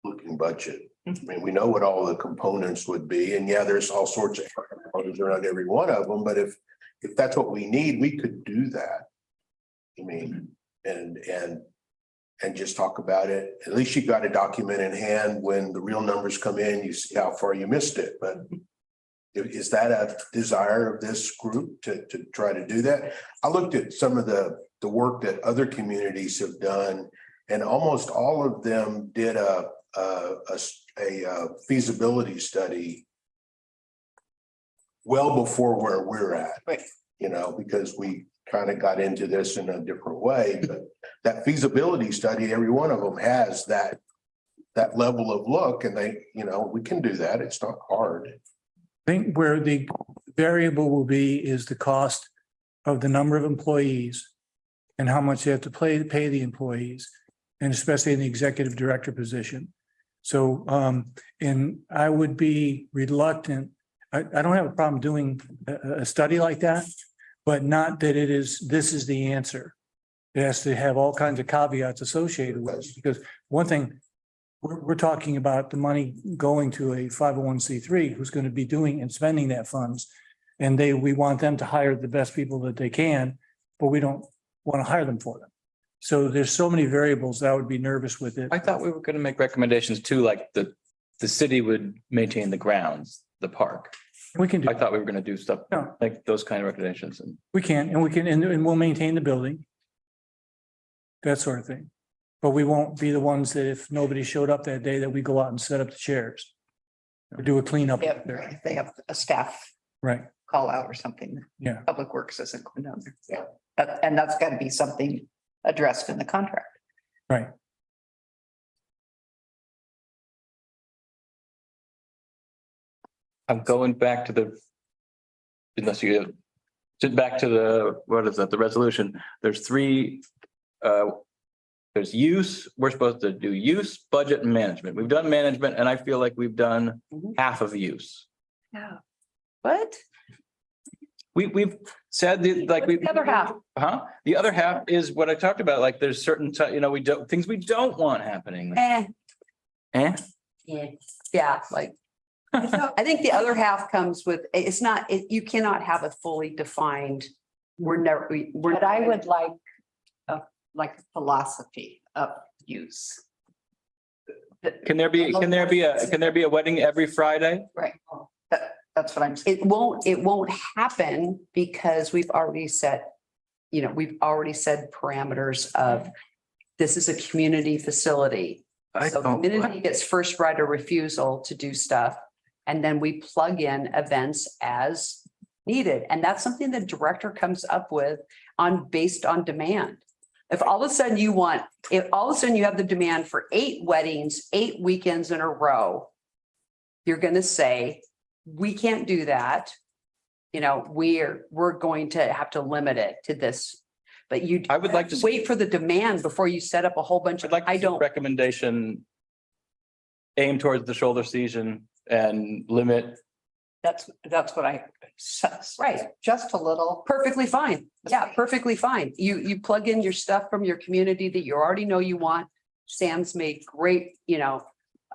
looking budget. I mean, we know what all the components would be, and yeah, there's all sorts of components around every one of them, but if that's what we need, we could do that. I mean, and just talk about it. At least you got a document in hand when the real numbers come in, you see how far you missed it, but is that a desire of this group to try to do that? I looked at some of the work that other communities have done, and almost all of them did a feasibility study well before where we're at. Right. You know, because we kind of got into this in a different way, but that feasibility study, every one of them has that level of look, and they, you know, we can do that. It's not hard. I think where the variable will be is the cost of the number of employees and how much they have to pay the employees, and especially in the executive director position. So, and I would be reluctant. I don't have a problem doing a study like that, but not that this is the answer. It has to have all kinds of caveats associated with it, because one thing, we're talking about the money going to a 501c3 who's going to be doing and spending that funds. And we want them to hire the best people that they can, but we don't want to hire them for them. So there's so many variables that I would be nervous with it. I thought we were going to make recommendations too, like the city would maintain the grounds, the park. We can do, I thought we were going to do stuff No. like those kind of recommendations. And we can, and we'll maintain the building. That sort of thing. But we won't be the ones that if nobody showed up that day, that we go out and set up the chairs. Or do a cleanup there. If they have a staff Right, call out or something. Yeah. Public Works isn't going down there. Yeah. And that's got to be something addressed in the contract. right. I'm going back to unless you get back to what is that, the resolution. There's three, there's use, we're supposed to do use, budget and management. We've done management and I feel like we've done half of use. Yeah. What? We've said the other half. The other half is what I talked about, like there's certain, things we don't want happening. Yeah, like. I think the other half comes with, you cannot have a fully defined, But I would like a philosophy of use. Can there be a wedding every Friday? Right. That's what I'm saying. it won't happen because we've already said parameters of, this is a community facility. So the community gets first right of refusal to do stuff. And then we plug in events as needed. And that's something the director comes up with based on demand. If all of a sudden you have the demand for 8 weddings, 8 weekends in a row, you're going to say, we can't do that. We're going to have to limit it to this. But I would like to wait for the demand before you set up a whole bunch of, recommendation aim towards the shoulder season and limit. That's what I, right. just a little. Perfectly fine. Yeah, perfectly fine. You plug in your stuff from your community that you already know you want. Sam's made great,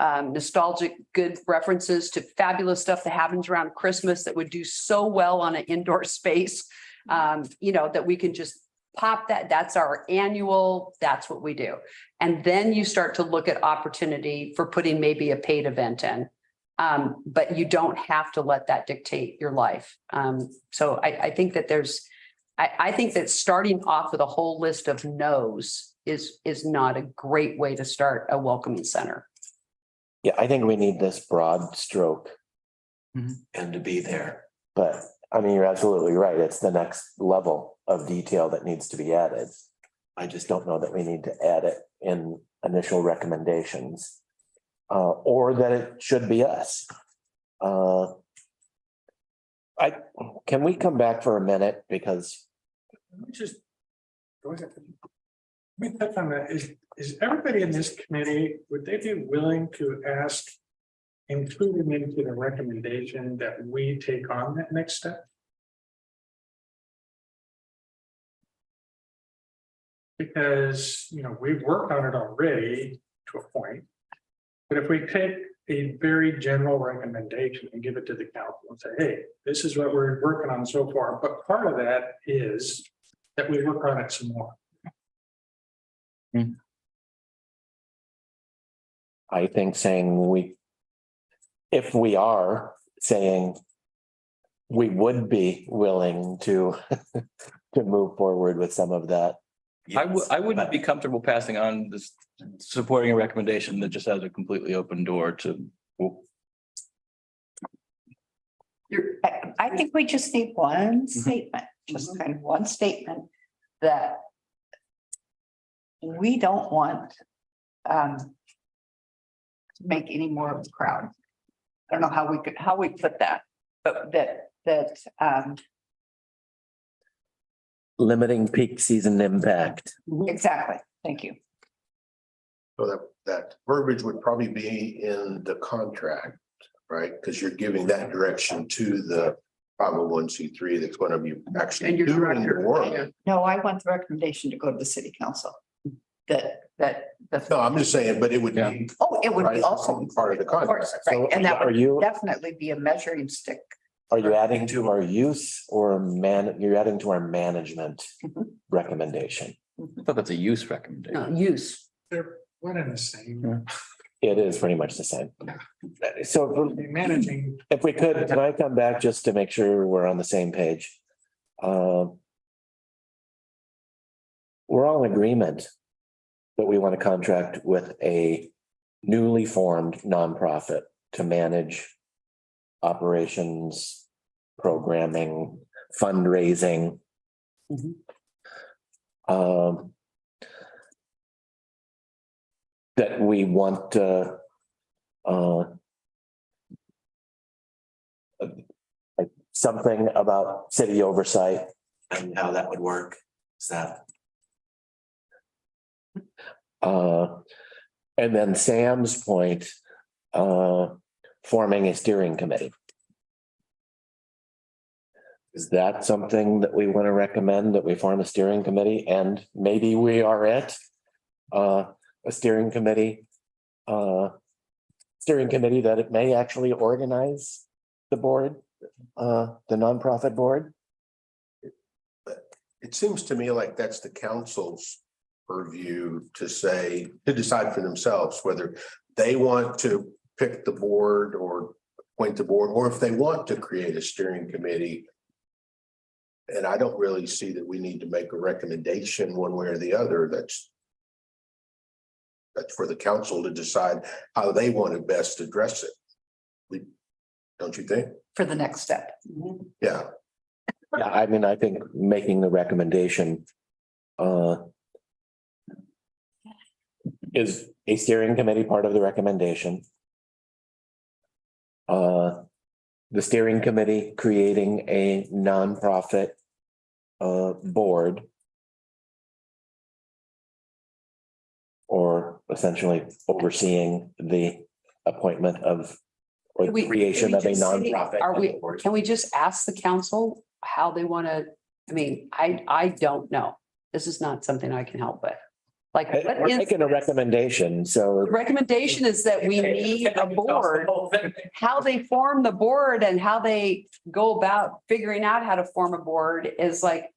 nostalgic, good references to fabulous stuff that happens around Christmas that would do so well on an indoor space. That we can just pop that. That's our annual, that's what we do. And then you start to look at opportunity for putting maybe a paid event in. But you don't have to let that dictate your life. So I think that I think that starting off with a whole list of no's is not a great way to start a welcoming center. Yeah, I think we need this broad stroke. Mhm. And to be there, but I mean, you're absolutely right. It's the next level of detail that needs to be added. I just don't know that we need to add it in initial recommendations. Or that it should be us. Can we come back for a minute because Let me just. Go ahead. Let me touch on that. Is everybody in this committee, would they be willing to ask, include them into the recommendation that we take on that next step? Because, we've worked on it already to a point. But if we take a very general recommendation and give it to the council and say, hey, this is what we're working on so far, but part of that is that we work on it some more. I think saying if we are saying we would be willing to to move forward with some of that. I wouldn't be comfortable passing on this, supporting a recommendation that just has a completely open door to. I think we just need one statement, just kind of one statement that we don't want to make any more of the crowd. I don't know how we put that, but that Limiting peak season impact. exactly. Thank you. So that verbiage would probably be in the contract, right? Because you're giving that direction to the 501c3 that's going to be actually And your doing the director. work. No, I want the recommendation to go to the city council. No, I'm just saying, but it would be. Oh, it would be right, also. part of the Of contract. course, right, and that Are would you- definitely be a measuring stick. Are you adding to our use or you're adding to our management recommendation? I thought that's a use recommendation. Use. They're one and the same. It is pretty much the same. So Managing. if we could, can I come back just to make sure we're on the same page? We're all in agreement that we want to contract with a newly formed nonprofit to manage operations, programming, fundraising. That we want something about city oversight and how that would work. Is that? And then Sam's point, forming a steering committee. Is that something that we want to recommend, that we form a steering committee, and maybe we are at a steering committee that it may actually organize the board, the nonprofit board? It seems to me like that's the council's purview to decide for themselves whether they want to pick the board or appoint the board, or if they want to create a steering committee. And I don't really see that we need to make a recommendation one way or the other. That's for the council to decide how they want to best address it. Don't you think? For the next step. Yeah. Yeah, I mean, I think making the recommendation is a steering committee part of the recommendation. The steering committee creating a nonprofit board. Or essentially overseeing the appointment of or the creation of a nonprofit. Can we just ask the council how they want to, I mean, I don't know. This is not something I can help with. Like, what We're is making a this? recommendation, so. The recommendation is that we need a board. How they form the board and how they go about figuring out how to form a board is like,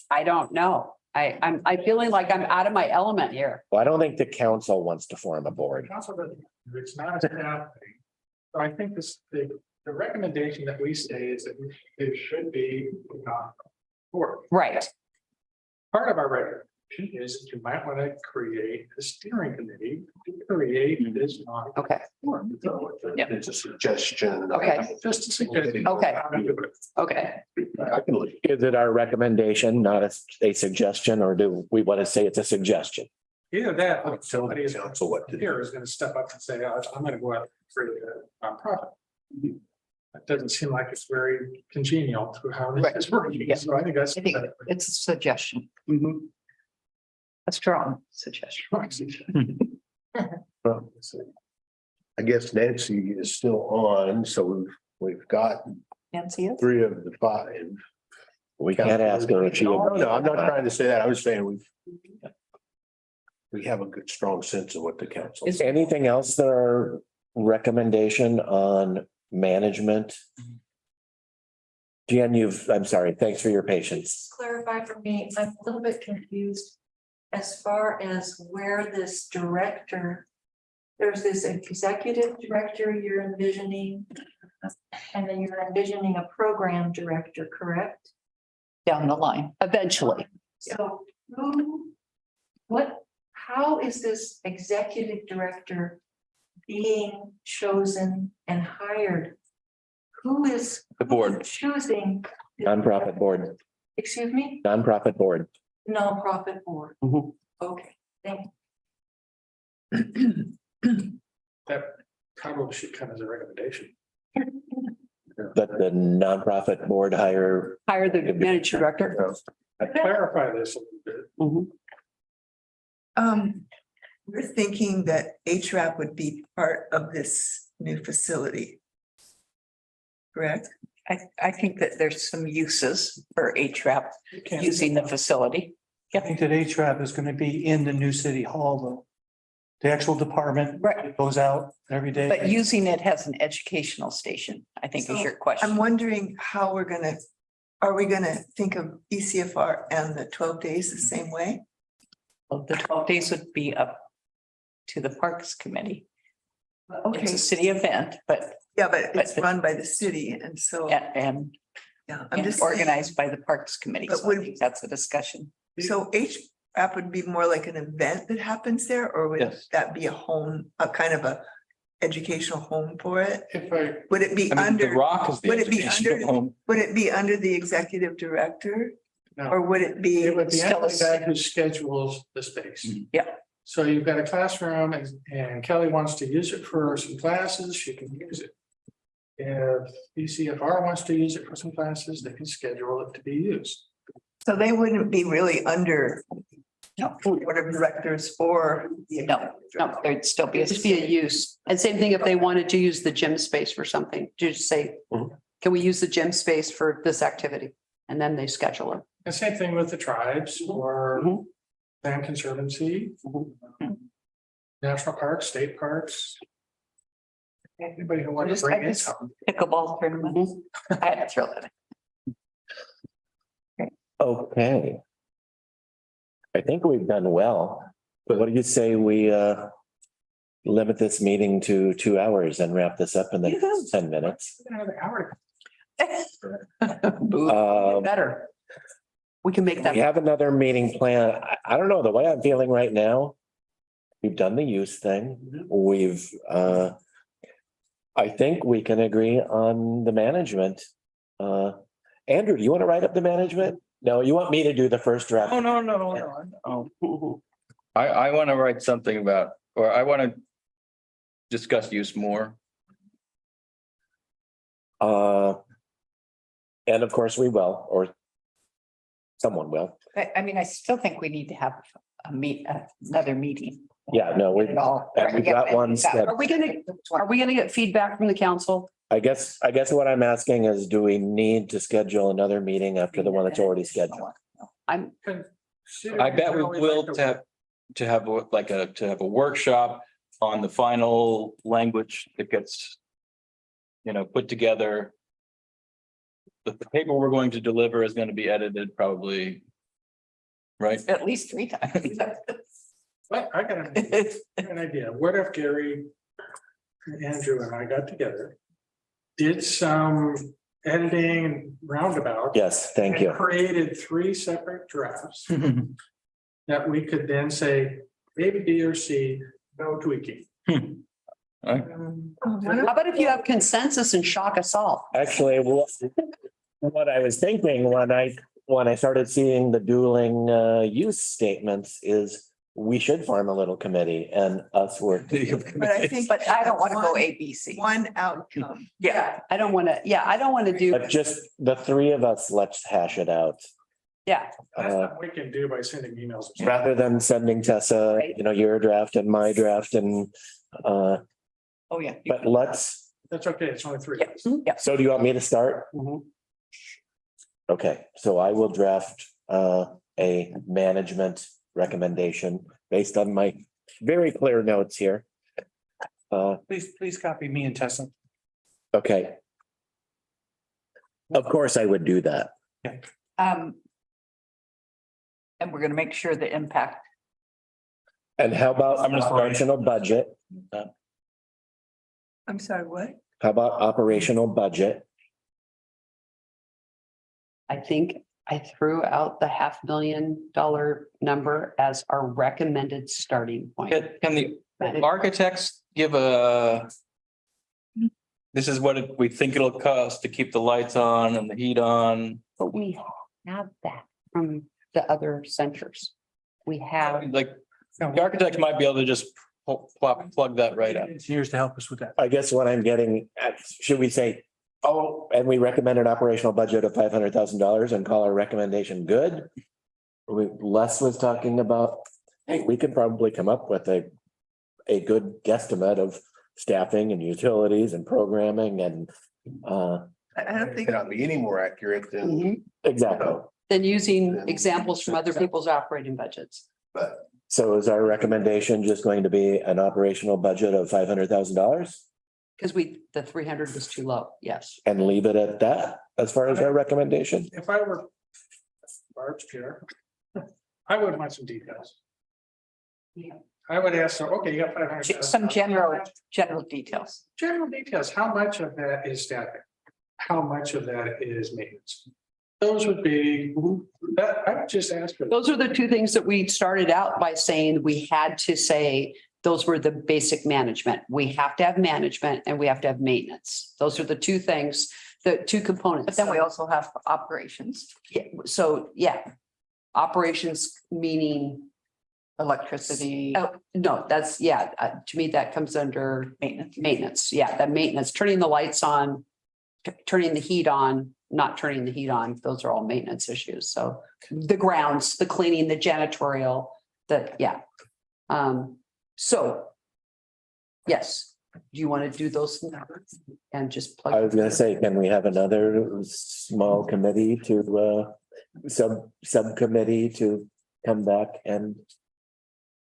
I don't know. I'm feeling like I'm out of my element here. Well, I don't think the council wants to form a board. Council doesn't, it's not a staff thing. So I think the recommendation that we say is that there should be board. Right. Part of our recommendation is that you might want to create a steering committee to create this. Okay. It's a suggestion. Okay. Just to suggest. Okay. Okay. I can look. Is it our recommendation, not a suggestion, or do we want to say it's a suggestion? Either that, or Tell the somebody is council what to do. here is going to step up and say, I'm going to go out and create a nonprofit. That doesn't seem like it's very congenial to how Right. this is working. Yeah. So I think that's. I think it's a suggestion. A strong suggestion. Well, I guess Nancy is still on, so we've got Nancy is? 3 of the 5. We can't ask her if she. No, I'm not trying to say that. I was saying we have a good, strong sense of what the council. Is anything else that are recommendation on management? Jen, I'm sorry, thanks for your patience. Clarify for me, I'm a little bit confused as far as where this director, there's this executive director you're envisioning, and then you're envisioning a program director, correct? Down the line. Eventually. So how is this executive director being chosen and hired? Who is? The board. Choosing? Nonprofit board, Excuse me? nonprofit board. Nonprofit board. Mhm. Okay, thank That probably should come as a recommendation. That the nonprofit board hire. Hire the managing director. I'd clarify this a little bit. Mhm. We're thinking that HRAP would be part of this new facility. Correct? I think that there's some uses for HRAP using the facility. I think that HRAP is gonna be in the new city hall though. The actual department Right. goes out every day. But using it as an educational station, I think is your I'm question. wondering how are we gonna think of ECFR and the 12 days the same way? Well, the 12 days would be up to the Parks Committee. It's Okay, a city event, but yeah, but it's but- run by the city and so, and yeah, I'm just saying. organized by the Parks Committee. But So I would- think that's a discussion. So HRAP would be more like an event that happens there, or would Yes. that be a home, a kind of a educational home for it? If I, Would it be I mean, the under, Rock is the would it be educational under- home. would it be under the executive director? No. Or would it be? it would be Still a the guy who schedules the space. Yeah. So you've got a classroom and Kelly wants to use it for some classes, she can use it. If ECFR wants to use it for some classes, they can schedule it to be used. So they wouldn't be really under No, board of directors or. the no, there'd still be a. Just be a use. And same thing if they wanted to use the gym space for something, just say, Mhm. can we use the gym space for this activity? And then they schedule it. And same thing with the tribes or Mhm. land conservancy. National parks, state parks. Anybody who wants to bring in something. Pickleball tournament. I had to throw that in. Okay. I think we've done well, but what do you say we limit this meeting to 2 hours and wrap this up in the next 10 minutes? Another hour. Better. We can make that. We have another meeting plan. I don't know, the way I'm feeling right now. We've done the use thing. We've I think we can agree on the management. Andrew, do you want to write up the management? No, you want me to do the first draft? No. I want to write something about, or I want to discuss use more. And of course we will, or someone will. I mean, I still think we need to have another meeting. Yeah, no, we, It all- and we got one scheduled. Are we gonna get feedback from the council? I guess what I'm asking is, do we need to schedule another meeting after the one that's already scheduled? I'm, I bet we will to have to have to have a workshop on the final language that gets, put together. The paper we're going to deliver is going to be edited probably, right? At least 3 times. I got an idea. What if Gary, Andrew and I got together, did some editing roundabout? Yes, thank and you. created 3 separate drafts that we could then say, A, B, or C, no tweaking. How about if you have consensus and shock us all? Actually, what I was thinking when I started seeing the dueling use statements is we should form a little committee and us work. But I think. But I don't want to go A, B, C. One outcome. Yeah. I don't want to do, But just the 3 of us, let's hash it out. yeah, That's what we can do by sending emails. Rather than sending Tessa, your draft and my draft and, Oh, yeah. but let's, That's okay. It's only 3. Yeah. so do you want me to start? Mhm. Okay, so I will draft a management recommendation based on my very clear notes here. Please copy me and Tessa. Okay. Of course, I would do that. And we're gonna make sure the impact, And how about I'm gonna start. operational budget? I'm sorry, what? How about operational budget? I think I threw out the $500,000 number as our recommended starting point. Can the architects give this is what we think it'll cost to keep the lights on and the heat on? But we have that from the other centers. We have, Like, the architect might be able to just plug that right up. Engineers to help us with that. I guess what I'm getting at, should we say, oh, and we recommend an operational budget of $500,000 and call our recommendation good? Les was talking about, hey, we could probably come up with a good guesstimate of staffing and utilities and programming and I don't think. Cannot be any more accurate than, Mhm. exactly. then using examples from other people's operating budgets. but So is our recommendation just going to be an operational budget of $500,000 Because the 300 was too low, yes. and leave it at that as far as our recommendation? If I were Barb's chair, I would want some details. I would ask, so, okay, you got 500. some general details. General details, how much of that is staffing? How much of that is maintenance? Those would be, that, I would just ask for. Those are the 2 things that we started out by saying we had to say, those were the basic management. We have to have management and we have to have maintenance. Those are the 2 things, the 2 components. But then we also have operations, Yeah, so, yeah. Operations meaning, electricity, oh, no, that's, to me, that comes under maintenance. maintenance. Yeah, that maintenance, turning the lights on, turning the heat on, not turning the heat on. Those are all maintenance issues. So the grounds, the cleaning, the janitorial, so. Yes, do you want to do those numbers and just plug? I was gonna say, can we have another small committee to subcommittee to come back and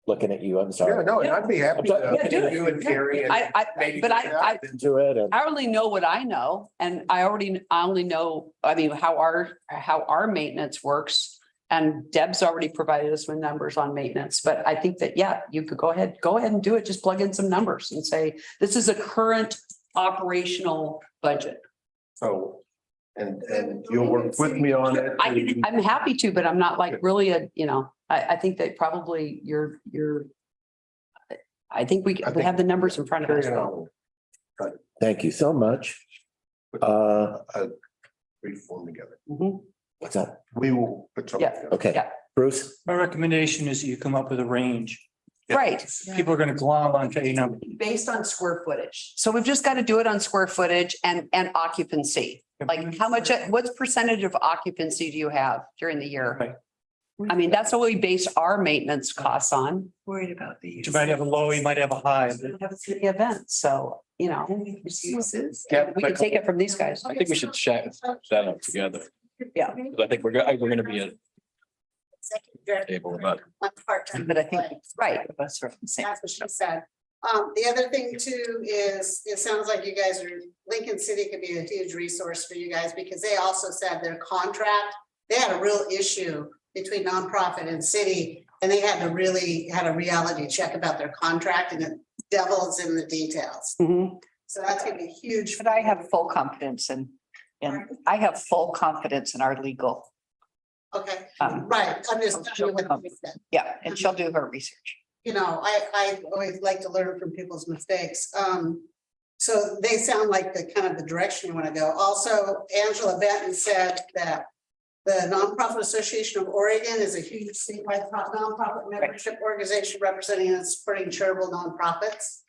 looking at you, I'm yeah, sorry. no, and I'd be happy Yeah, do to it. do it, Gary. and maybe But get I Into it and only know what I know, and I only know, how our maintenance works. And Deb's already provided us with numbers on maintenance, but I think that, you could go ahead and do it. Just plug in some numbers and say, this is a current operational budget. So, and you'll work with me on it. I'm happy to, but I'm not like really I think that probably I think we have the numbers in front of us. thank you so much. Reform together. Mhm. What's that? We will put something. Yeah. together. Okay, Yeah. Bruce, My recommendation is that you come up with a range. Right. People are gonna glom onto a number. Based on square footage. So we've just got to do it on square footage and occupancy. Like how much, what percentage of occupancy do you have during the year? Right. I mean, that's what we base our maintenance costs on. Worried about the use. You might have a low, you might have a high. We have a city event, so, Uses. Yeah, we can take it from these guys. I think we should chat that up together. Yeah. Because I think we're gonna be executive director. Table, but- One part-time. But I think, employee. right, that's what I'm saying. That's what she said. The other thing too is, it sounds like you guys are, Lincoln City could be a huge resource for you guys because they also said their contract, they had a real issue between nonprofit and city. And they had to really had a reality check about their contract and the devil's in the details. Mhm. So that's gonna be huge. But I have full confidence in I have full confidence in our legal. Okay, Um, right, I'm just. Yeah, and she'll do her research. You know, I always like to learn from people's mistakes. So they sound like the kind of the direction you want to go. Also, Angela Benton said that the Nonprofit Association of Oregon is a huge statewide nonprofit membership organization representing and supporting charitable nonprofits.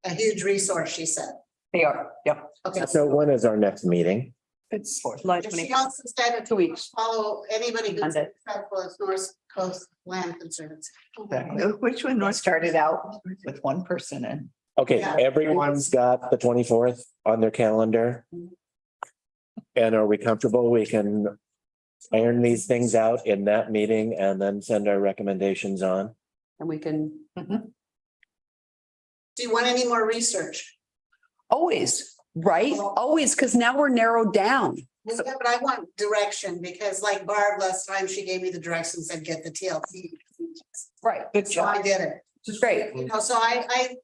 A huge resource, she said. They are, yep. Okay. So when is our next meeting? It's July She 20. also said 2 weeks. follow anybody who's Monday. successful as North Coast Land Concerns. Which one? North started out with one person and Okay, Yeah. everyone's got the 24th on their calendar. And are we comfortable? We can iron these things out in that meeting and then send our recommendations on. And we can, Do you want any more research? always, right? Always, because now we're narrowed down. Well, yeah, but I want direction because like Barb last time, she gave me the directions and get the TLC. Right. Good So I did it. Which is great. You know, so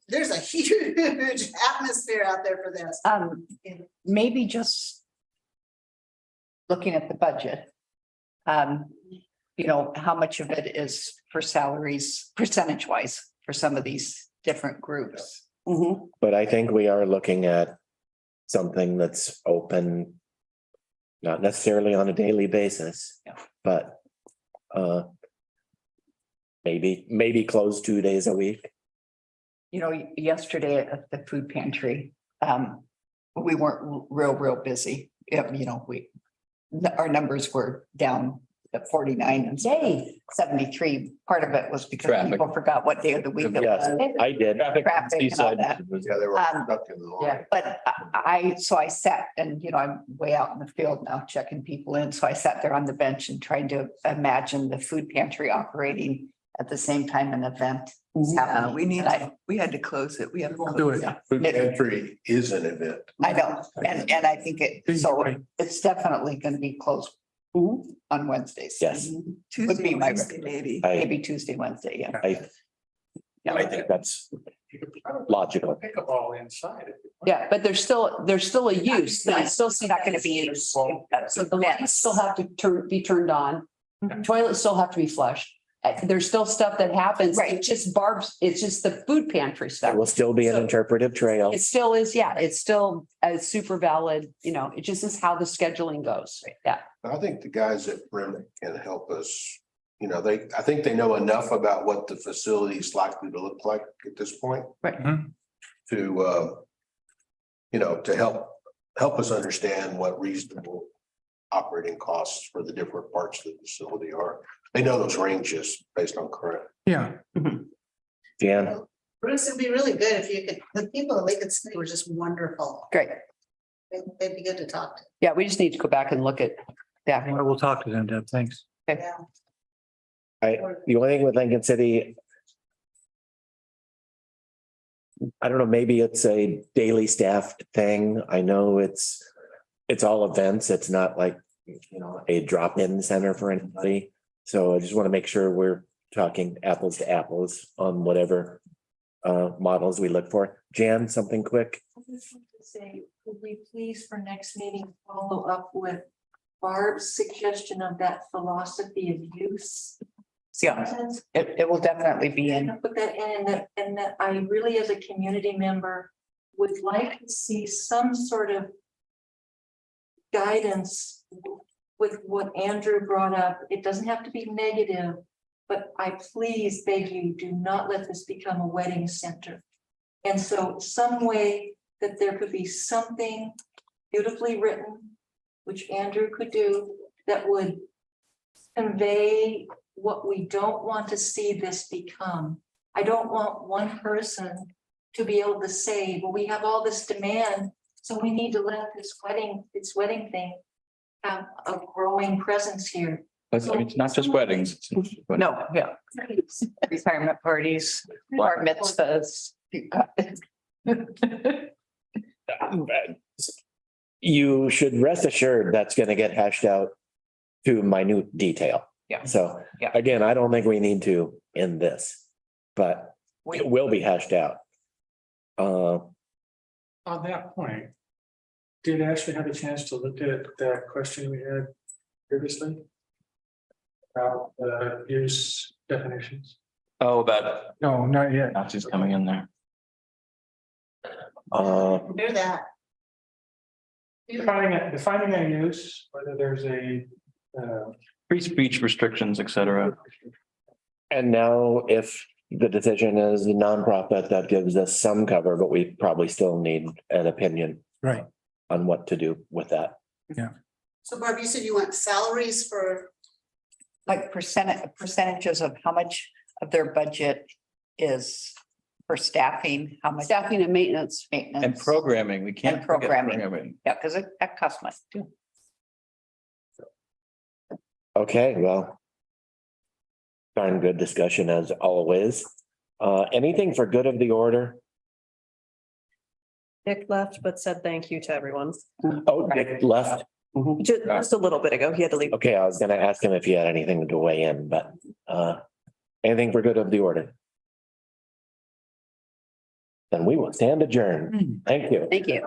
there's a huge atmosphere out there for this. maybe just looking at the budget. You know, how much of it is for salaries, percentage wise, for some of these different groups. Mhm. But I think we are looking at something that's open. Not necessarily on a daily basis, Yeah. but maybe closed 2 days a week. You know, yesterday at the food pantry, we weren't real busy. Yeah, you know, our numbers were down at 49 and Yay. 73. Part of it was because Traffic. people forgot what day of the week it Yes, was. I did. Traffic and all that. Yeah, they were stuck in the line. Yeah, but so I sat and, you know, I'm way out in the field now checking people in. So I sat there on the bench and trying to imagine the food pantry operating at the same time an event is happening. We had to close it. We have. to Do close it. Food pantry is an event. I know, and I think it's definitely going to be closed on Wednesdays. Yes. Would be my Tuesday, maybe. Maybe Tuesday, Wednesday, yeah. I think that's You could probably logical. Pick a ball inside. if you want. Yeah, but there's still a use. There's still It's not going to be. So the lights still have to be turned on. Toilets still have to be flushed. There's still stuff that happens. Right. It's just it's just the food pantry There stuff. will still be an interpretive trail. It still is, yeah, it's still a super valid, you know, it just is how the scheduling goes. Yeah. I think the guys at Brim can help us. You know, I think they know enough about what the facility is likely to look like at this point. Right. To, you know, to help us understand what reasonable operating costs for the different parts of the facility are. They know those ranges based on current. Yeah, Jan, Bruce, it'd be really good if you could, the people at Lincoln City were just wonderful. Great. They'd be good to talk to. Yeah, we just need to go back and look at that. I will talk to them, Deb. Thanks. Yeah. the only thing with Lincoln City. I don't know, maybe it's a daily staffed thing. I know it's all events. It's not like, you know, a drop-in center for anybody. So I just want to make sure we're talking apples to apples on whatever models we look for. Jan, something quick? I just want to say, could we please for next meeting follow up with Barb's suggestion of that philosophy of use? Yeah, sentence? it will definitely be in. Put that in and that I really, as a community member, would like to see some sort of guidance with what Andrew brought up. It doesn't have to be negative, but I please beg you, do not let this become a wedding center. And so some way that there could be something beautifully written, which Andrew could do, that would convey what we don't want to see this become. I don't want one person to be able to say, well, we have all this demand, so we need to let this wedding thing have a growing presence here. But I mean, it's not just weddings. No, yeah. Retirement parties, bar mitzvahs. You got it. You should rest assured that's gonna get hashed out to minute detail. Yeah. So Yeah. again, I don't think we need to in this, but it will be hashed out. On that point, did Ashley have a chance to look at that question we had previously? About the use definitions? Oh, about No, not yet. Nazis coming in there. Do that. Defining a use, whether there's a, Free speech restrictions, et cetera. And now if the decision is a nonprofit, that gives us some cover, but we probably still need an opinion Right. on what to do with that. So Barb, you said you want salaries for, Like percentages of how much of their budget is for staffing, how much Staffing and maintenance. maintenance. And programming, we can't And forget programming. programming. Yeah, because that costs money too. Okay, well. Darn good discussion as always. Anything for good of the order? Dick left, but said thank you to everyone. Oh, Nick left. Just a little bit ago, he had to leave. Okay, I was gonna ask him if he had anything to weigh in, but anything for good of the order? Then we will stand adjourned. Thank you. Thank you.